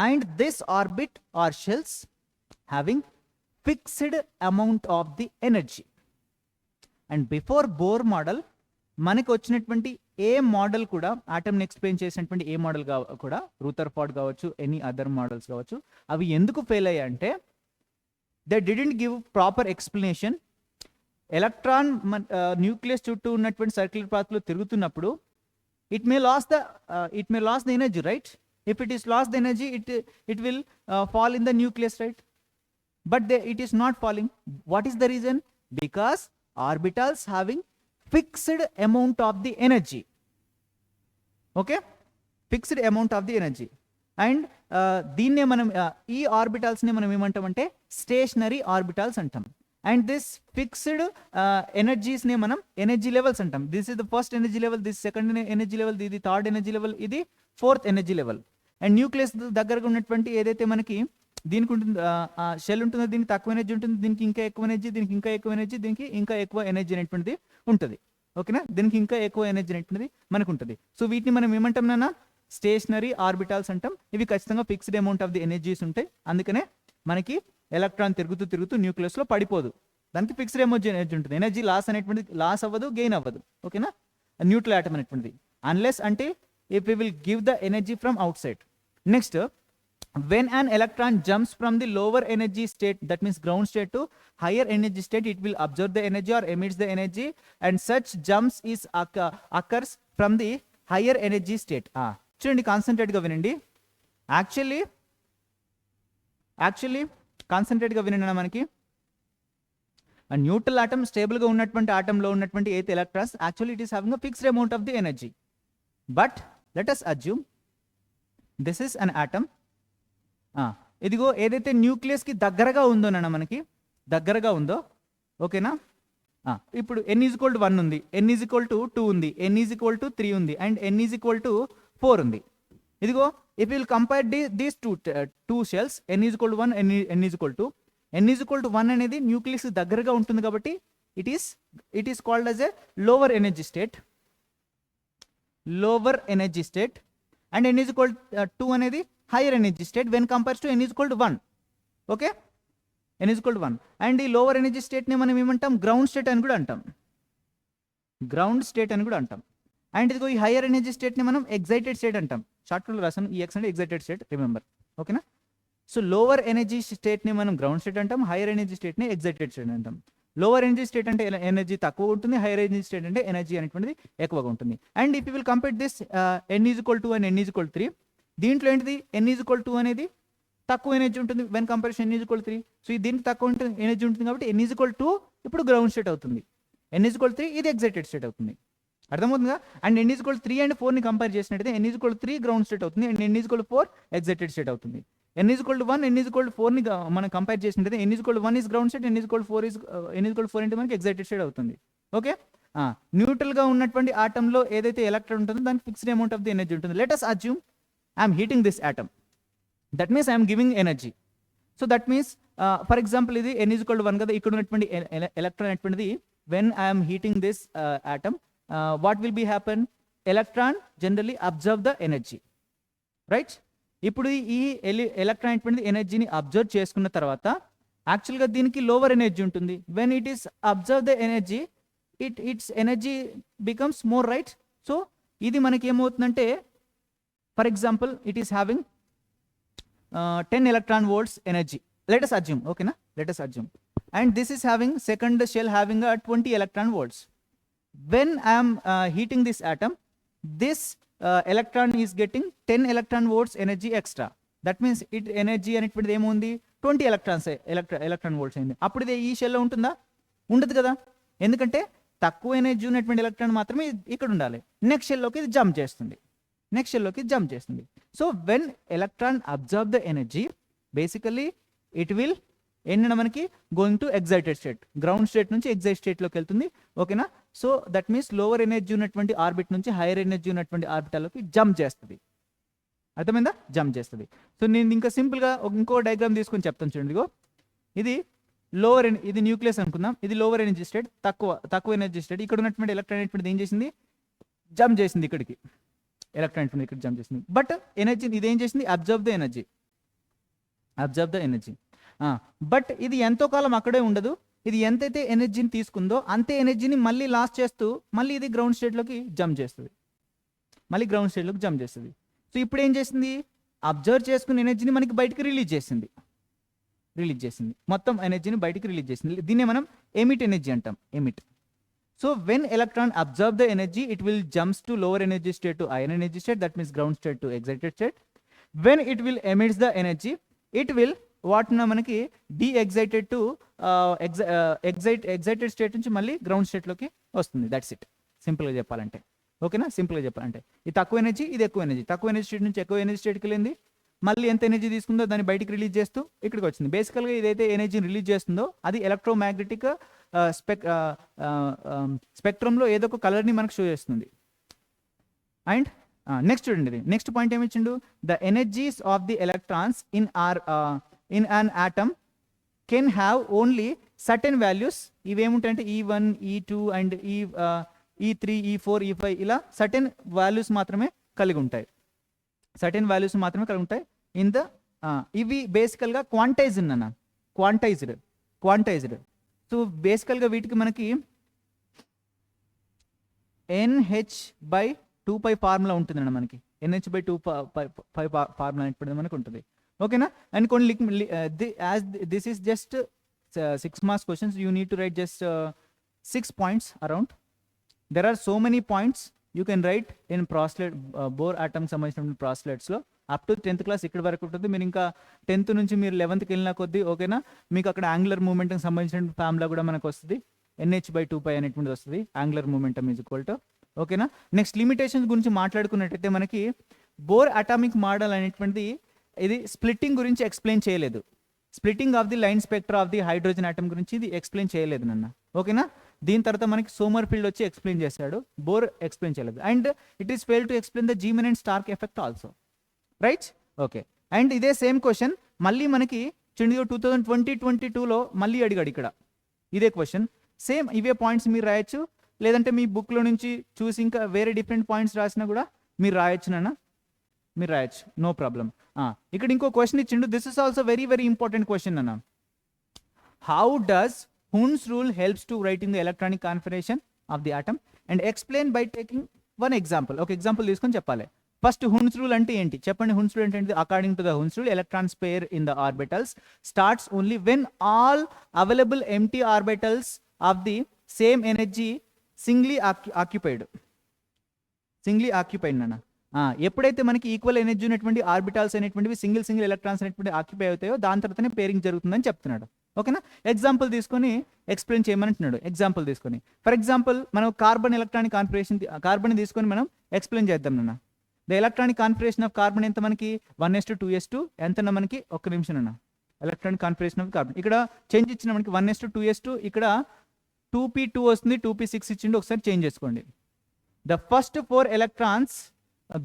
And this orbit or shells having fixed amount of the energy. And before Bohr model మనకు వచ్చినటువంటి ఏ మోడల్ కూడా, ఆటమ్ని ఎక్స్ప్లెయిన్ చేసినటువంటి ఏ మోడల్ కూడా, రూథర్ఫోర్డ్ కావచ్చు, ఎనీ అదర్ మోడల్స్ కావచ్చు, అవి ఎందుకు ఫెయిల్ అయ్యాయంటే they didn't give proper explanation. Electron nucleus చుట్టూ ఉన్నటువంటి సర్క్యులర్ పాత్లో తిరుగుతున్నప్పుడు it may lose the energy, right? If it is lose the energy it will fall in the nucleus, right? But it is not falling. What is the reason? Because orbitals having fixed amount of the energy. Okay, fixed amount of the energy. And దీన్నే మనం ఈ ఆర్బిటల్స్ ని మనం ఏమంటామంటే స్టేషనరీ ఆర్బిటల్స్ అంటాం. అండ్ దిస్ ఫిక్స్డ్ ఎనర్జీస్ ని మనం ఎనర్జీ లెవెల్స్ అంటాం. This is the first energy level, this second energy level, ఇది థర్డ్ ఎనర్జీ లెవెల్, ఇది fourth energy level. And nucleus దగ్గరగా ఉన్నటువంటి ఏదైతే మనకి దీనికి ఉంటుంది షెల్ ఉంటుందా, దీనికి తక్కువ ఎనర్జీ ఉంటుంది, దీనికి ఇంకా ఎక్కువ ఎనర్జీ, దీనికి ఇంకా ఎక్కువ ఎనర్జీ, దీనికి ఇంకా ఎక్కువ ఎనర్జీ అనేటువంటిది ఉంటుంది. ఓకేనా, దీనికి ఇంకా ఎక్కువ ఎనర్జీ అనేటువంటిది మనకు ఉంటుంది. సో వీటిని మనం ఏమంటాం నాన్న, స్టేషనరీ ఆర్బిటాల్స్ అంటాం. ఇవి ఖచ్చితంగా fixed amount of the energies ఉంటాయి. అందుకనే మనకి ఎలక్ట్రాన్ తిరుగుతూ న్యూక్లియస్ లో పడిపోదు, దానికి ఫిక్స్డ్ ఎనర్జీ ఉంటుంది. ఎనర్జీ లాస్ అనేటువంటిది లాస్ అవ్వదు, గెయిన్ అవ్వదు. ఓకేనా, న్యూట్రల్ ఆటమ్ అనేటువంటిది అన్లెస్ అంటే if we will give the energy from outside. Next, when an electron jumps from the lower energy state, that means ground state, to higher energy state, it will absorb the energy or emits the energy, and such jumps is occurs from the higher energy state. చూడండి, కాన్సన్ట్రేట్ గా వినండి. యాక్చువల్లీ కాన్సన్ట్రేట్ గా వినండి. మనకి న్యూట్రల్ ఆటమ్, స్టేబుల్ గా ఉన్నటువంటి ఆటమ్ లో ఉన్నటువంటి eighth electrons, actually it is having a fixed amount of the energy. But let us assume this is an atom. ఇదిగో ఏదైతే న్యూక్లియస్ కి దగ్గరగా ఉందో నాన్న, మనకి దగ్గరగా ఉందో, ఓకేనా. ఇప్పుడు n ఈజ్ ఈక్వల్ టు 1 ఉంది, n ఈజ్ ఈక్వల్ టు 2 ఉంది, n ఈజ్ ఈక్వల్ టు 3 ఉంది, and n is equal to 4 ఉంది. ఇదిగో if will compare these two shells, n is equal to 1, n is equal to 1 అనేది న్యూక్లియస్ దగ్గరగా ఉంటుంది కాబట్టి it is called as a lower energy state, and n is equal 2 అనేది hire energy state when compares to n is equal to 1. Okay, n is equal to 1. And ఈ లోవర్ ఎనర్జీ స్టేట్ని మనం ఏమంటాం, గ్రౌండ్ స్టేట్ అని కూడా అంటాం. అండ్ ఇదిగో ఈ హైయర్ ఎనర్జీ స్టేట్ని మనం ఎగ్జైటెడ్ స్టేట్ అంటాం. షార్ట్లో రాసాను, ఈ ఎక్స్ అంటే ఎగ్జైటెడ్ స్టేట్, రిమెంబర్. ఓకేనా, సో లోవర్ ఎనర్జీ స్టేట్ని మనం గ్రౌండ్ స్టేట్ అంటాం, హైయర్ ఎనర్జీ స్టేట్ని ఎగ్జైటెడ్ స్టేట్ అంటాం. లోవర్ ఎనర్జీ స్టేట్ అంటే ఎనర్జీ తక్కువ ఉంటుంది, హైయర్ ఎనర్జీ స్టేట్ అంటే ఎనర్జీ అనేటువంటిది ఎక్కువగా ఉంటుంది. And if you will compare this n is equal to and n is equal 3, దీంట్లో ఏంటిది n ఈజ్ ఈక్వల్ 2 అనేది తక్కువ ఎనర్జీ ఉంటుంది when comparison n is equal 3. So దీనికి తక్కువ ఎనర్జీ ఉంటుంది కాబట్టి n ఈజ్ ఈక్వల్ 2 ఇప్పుడు గ్రౌండ్ స్టేట్ అవుతుంది, n ఈజ్ ఈక్వల్ 3 ఇది ఎగ్జైటెడ్ స్టేట్ అవుతుంది. అర్థమవుతుందిగా. And n is equal 3 and 4ని కంపేర్ చేసినట్టయితే n is equal 3 ground state అవుతుంది, and n is equal 4 excited state అవుతుంది. n is equal 1, n is equal 4ని మనం కంపేర్ చేసినట్టయితే n is equal 1 is ground state, n is equal 4 అంటే మనకి ఎగ్జైటెడ్ స్టేట్ అవుతుంది. ఓకే, న్యూట్రల్ గా ఉన్నటువంటి ఆటమ్ లో ఏదైతే ఎలక్ట్రాన్ ఉంటుందో దానికి fixed amount of the energy ఉంటుంది. Let us assume I am heating this atom, that means I am giving energy. So that means for example ఇది n is equal to 1 కదా, ఇక్కడ ఉన్నటువంటి ఎలక్ట్రాన్ అనేటువంటిది when I am heating this atom, what will be happen, electron generally absorb the energy, right. ఇప్పుడు ఈ ఎలక్ట్రాన్ అనేటువంటిది ఎనర్జీని అబ్జర్వ్ చేసుకున్న తర్వాత యాక్చువల్గా దీనికి లోవర్ ఎనర్జీ ఉంటుంది. when it is absorb the energy, its energy becomes more, right. So ఇది మనకి ఏమవుతుందంటే, for example it is having 10 electron volts energy, let us assume, okay na, let us assume, and this is having second shell having a 20 electron volts. When I am heating this atom, this electron is getting 10 electron volts energy extra. That means it energy అనేటువంటిది ఏముంది, 20 ఎలక్ట్రాన్ వోల్ట్స్ అయింది. అప్పుడు ఇది ఈ షెల్లో ఉంటుందా, ఉండదు కదా, ఎందుకంటే తక్కువ ఎనర్జీ ఉన్నటువంటి ఎలక్ట్రాన్ మాత్రమే ఇక్కడ ఉండాలి. నెక్స్ట్ షెల్లోకి ఇది జంప్ చేస్తుంది. So when electron observe the energy, basically it will ఏంటంటే మనకి going to excited state, ground state నుంచి ఎగ్జైట్ స్టేట్లోకి వెళ్తుంది. ఓకేనా, so that means lower energy ఉన్నటువంటి ఆర్బిట్ నుంచి హైయర్ ఎనర్జీ ఉన్నటువంటి ఆర్బిటాల్లోకి జంప్ చేస్తుంది. అర్థమైందా, జంప్ చేస్తుంది. సో నేను ఇంకా సింపుల్గా ఇంకో డయాగ్రామ్ తీసుకొని చెప్తాను చూడండి. ఇది లోవర్ ఇది న్యూక్లియస్ అనుకుందాం, ఇది లోవర్ ఎనర్జీ స్టేట్, తక్కువ ఎనర్జీ స్టేట్. ఇక్కడ ఉన్నటువంటి ఎలక్ట్రాన్ అనేటువంటిది ఏం చేసింది, జంప్ చేసింది ఇక్కడికి, ఎలక్ట్రాన్ ఇక్కడ జంప్ చేసింది. బట్ ఎనర్జీ ఇది ఏం చేసింది, అబ్జర్వ్ ద ఎనర్జీ. బట్ ఇది ఎంతో కాలం అక్కడే ఉండదు, ఇది ఎంతైతే ఎనర్జీని తీసుకుందో అంతే ఎనర్జీని మళ్ళీ లాస్ చేస్తూ మళ్ళీ ఇది గ్రౌండ్ స్టేట్లోకి జంప్ చేస్తుంది. సో ఇప్పుడు ఏం చేసింది, అబ్జర్వ్ చేసుకున్న ఎనర్జీని మనకి బయటికి రిలీజ్ చేసింది, మొత్తం ఎనర్జీని బయటికి రిలీజ్ చేసింది. దీన్నే మనం ఎమిట్ ఎనర్జీ అంటాం, emit. So when electron absorb the energy, it will jumps to lower energy state to higher energy state, that means ground state to excited state. When it will emits the energy, it will what na manaki de-excited to excited state నుంచి మళ్ళీ గ్రౌండ్ స్టేట్ లోకి వస్తుంది. దట్స్ ఇట్, సింపుల్ గా చెప్పాలంటే. ఓకేనా, సింపుల్ గా చెప్పాలంటే ఇది తక్కువ ఎనర్జీ, ఇది ఎక్కువ ఎనర్జీ. తక్కువ ఎనర్జీ స్టేట్ నుంచి ఎక్కువ ఎనర్జీ స్టేట్కి వెళ్ళింది, మళ్ళీ ఎంత ఎనర్జీ తీసుకుందో దాన్ని బయటికి రిలీజ్ చేస్తూ ఇక్కడికి వచ్చింది. బేసికల్గా ఇదైతే ఎనర్జీని రిలీజ్ చేస్తుందో అది ఎలక్ట్రోమాగ్నెటిక్ స్పెక్ట్రమ్లో ఏదో ఒక కలర్ని మనకు షో చేస్తుంది. అండ్ నెక్స్ట్ చూడండి, నెక్స్ట్ పాయింట్ ఏమి ఇచ్చిండు, the energies of the electrons in or in an atom can have only certain values. ఇవేముంటాయంటే E1 E2 and E3 E4 E5 ఇలా సర్టెన్ వాల్యూస్ మాత్రమే కలిగి ఉంటాయి. సర్టెన్ వాల్యూస్ మాత్రమే కలిగి ఉంటాయి ఇన్ ద ఇవి బేసికల్గా క్వాంటైజ్డ్ అన్న, క్వాంటైజ్డ్. సో బేసికల్గా వీటికి మనకి NH/2π ఫార్ములా ఉంటుందన్న, మనకి NH/2π ఫార్ములా అనేటువంటిది మనకు ఉంటుంది. ఓకేనా? అండ్ కొన్ని as this is just 6 marks questions, you need to write just 6 points around. There are so many points you can write in postulate, Bohr atom సంబంధించిన ప్రాస్లెట్స్లో అప్ టు 10th క్లాస్ ఇక్కడ వరకు ఉంటుంది. మీరు ఇంకా 10th నుంచి మీరు 11thకి వెళ్ళిన కొద్దీ ఓకేనా, మీకు అక్కడ యాంగులర్ మూమెంట్కి సంబంధించిన ఫార్ములా కూడా మనకు వస్తుంది. NH/2π అనేటువంటిది వస్తుంది, angular momentum is equal to. ఓకేనా? నెక్స్ట్ లిమిటేషన్స్ గురించి మాట్లాడుకున్నట్టయితే మనకి బోర్ అటామిక్ మోడల్ అనేటువంటిది ఇది స్ప్లిట్టింగ్ గురించి ఎక్స్ప్లెయిన్ చేయలేదు. Splitting of the line spectra of the hydrogen atom గురించి ఇది ఎక్స్ప్లెయిన్ చేయలేదు నాన్న. ఓకేనా? దీని తర్వాత మనకి సోమర్ఫీల్డ్ వచ్చి ఎక్స్ప్లెయిన్ చేశాడు, బోర్ ఎక్స్ప్లెయిన్ చేయలేదు. And it is fail to explain the Zeeman and Stark effect also, right? Okay. And ఇదే సేమ్ క్వశ్చన్ మళ్ళీ మనకి 2020-22లో మళ్ళీ అడిగాడు ఇక్కడ ఇదే క్వశ్చన్. సేమ్ ఇవే పాయింట్స్ మీరు రాయొచ్చు, లేదంటే మీ బుక్లో నుంచి చూసి ఇంకా వేరే డిఫరెంట్ పాయింట్స్ రాసినా కూడా మీరు రాయొచ్చు నాన్న, మీరు రాయొచ్చు, నో ప్రాబ్లం. ఇక్కడ ఇంకో క్వశ్చన్ ఇచ్చిండు, this is also very very important question అన్న. How does Hund's rule helps to write in the electronic configuration of the atom and explain by taking one example. ఒక ఎగ్జాంపుల్ తీసుకొని చెప్పాలి. ఫస్ట్ హున్స్ రూల్ అంటే ఏంటి చెప్పండి. హున్స్ రూల్ అంటే ఏంటి? According to the Hund's rule electrons pair in the orbitals starts only when all available empty orbitals of the same energy సింగ్లీ occupied అన్న. ఎప్పుడైతే మనకి ఈక్వల్ ఎనర్జీ ఉన్నటువంటి ఆర్బిటాల్స్ అనేటువంటివి సింగిల్ ఎలక్ట్రాన్స్ అనేటువంటి ఆక్యుపై అవుతాయో దాని తర్వాతనే పేరింగ్ జరుగుతుందని చెప్తున్నాడు. ఓకేనా? ఎగ్జాంపుల్ తీసుకొని ఎక్స్ప్లెయిన్ చేయమంటున్నాడు. ఎగ్జాంపుల్ తీసుకొని ఫర్ ఎగ్జాంపుల్ మనం కార్బన్ ఎలక్ట్రానిక్ కాన్ఫిగరేషన్, కార్బన్ తీసుకొని మనం ఎక్స్ప్లెయిన్ చేద్దాం నాన్న. The electronic configuration of carbon ఎంత మనకి 1s2 ఎంత మనకి, ఒక్క నిమిషం అన్న. ఎలక్ట్రానిక్ కాన్ఫిగరేషన్ ఆఫ్ కార్బన్ ఇక్కడ చేంజ్ ఇచ్చిన మనకి 1s2 ఇక్కడ 2p2 వస్తుంది, 2p6 ఇచ్చిండు, ఒకసారి చేంజ్ చేసుకోండి. The first 4 electrons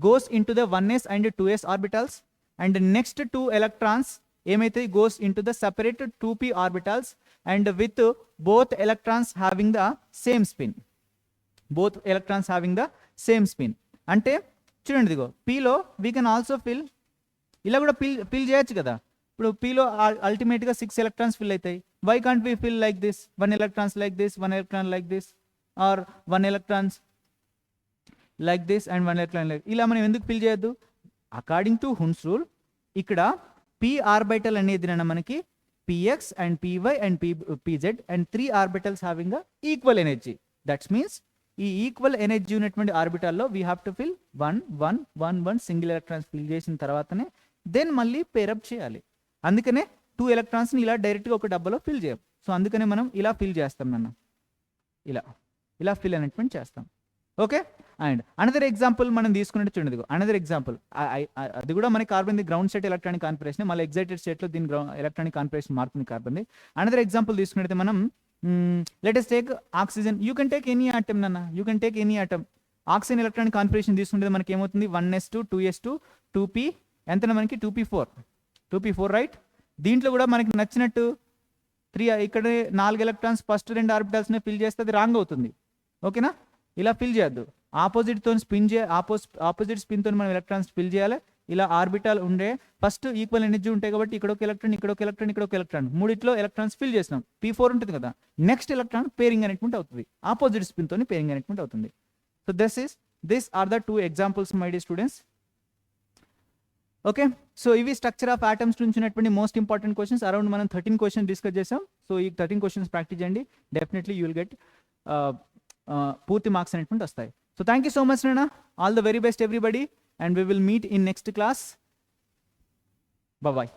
goes into the 1s and 2s orbitals and the next 2 electrons ఏమైతే goes into the separate 2p orbitals and with both electrons having the same spin. అంటే చూడండి ఇదిగో Pలో we can also fill, ఇలా కూడా fill చేయొచ్చు కదా. ఇప్పుడు Pలో అల్టిమేట్గా 6 electrons fill అవుతాయి. Why can't we fill like this? 1 electrons like this, 1 electron like this, or 1 electrons like this and 1 electron like ఇలా మనం ఎందుకు ఫిల్ చేయొద్దు? అకార్డింగ్ టు హున్స్ రూల్ ఇక్కడ p ఆర్బిటల్ అనేది మనకి px and py and pz and 3 orbitals having equal energy. That's means ఈ ఈక్వల్ ఎనర్జీ ఉన్నటువంటి ఆర్బిటాల్లో we have to fill 1 1 1 1 single electrons fill చేసిన తర్వాతనే దెన్ మళ్ళీ పేరప్ చేయాలి. అందుకనే 2 electronsని ఇలా డైరెక్ట్గా ఒక డబ్బాలో ఫిల్ చేయం. సో అందుకనే మనం ఇలా ఫిల్ చేస్తాం నాన్న, ఇలా ఫిల్ అనేటువంటి చేస్తాం. ఓకే? అండ్ అనదర్ ఎగ్జాంపుల్ మనం తీసుకున్నట్టు చూడండి, అనదర్ ఎగ్జాంపుల్ అది కూడా మనకి carbon ground state electronic configuration, మళ్ళీ ఎగ్జైటెడ్ స్టేట్లో దీని ఎలక్ట్రానిక్ కాన్ఫిగరేషన్ మారుతుంది కార్బన్. అనదర్ ఎగ్జాంపుల్ తీసుకున్నట్టు మనం let us take oxygen. You can take any atom నాన్న, you can take any atom. Oxygen electronic configuration తీసుకుంటే మనకి ఏమవుతుంది? 1s2 2s2 2p ఎంత మనకి 2p4 రైట్. దీంట్లో కూడా మనకి నచ్చినట్టు 3 ఇక్కడ 4 electrons ఫస్ట్ 2 ఆర్బిటల్స్నే ఫిల్ చేస్తే అది రాంగ్ అవుతుంది. ఓకేనా? ఇలా ఫిల్ చేయొద్దు. ఆపోజిట్తో ఆపోజిట్ స్పిన్తో మనం ఎలక్ట్రాన్స్ ఫిల్ చేయాలి. ఇలా ఆర్బిటాల్ ఉండే ఫస్ట్ ఈక్వల్ ఎనర్జీ ఉంటాయి కాబట్టి ఇక్కడ ఒక ఎలక్ట్రాన్, ఇక్కడ ఒక ఎలక్ట్రాన్, ఇక్కడ ఒక ఎలక్ట్రాన్, మూడిట్లో ఎలక్ట్రాన్స్ ఫిల్ చేసినాం. p4 ఉంటుంది కదా, నెక్స్ట్ ఎలక్ట్రాన్ పేరింగ్ అనేటువంటి అవుతుంది, ఆపోజిట్ స్పిన్తో పేరింగ్ అనేటువంటి అవుతుంది. So this are the 2 examples my dear students. Okay, so ఇవి స్ట్రక్చర్ ఆఫ్ ఆటమ్స్ నుంచి ఉన్నటువంటి మోస్ట్ ఇంపార్టెంట్ క్వశ్చన్స్. అరౌండ్ మనం 13 క్వశ్చన్స్ డిస్కస్ చేసాం. సో ఈ 13 క్వశ్చన్స్ ప్రాక్టీస్ చేయండి, డెఫినెట్లీ యూ విల్ గెట్ పూర్తి మార్క్స్ అనేటువంటి వస్తాయి. So thank you so much నాన్న, all the very best everybody, and we will meet in next class. Bye.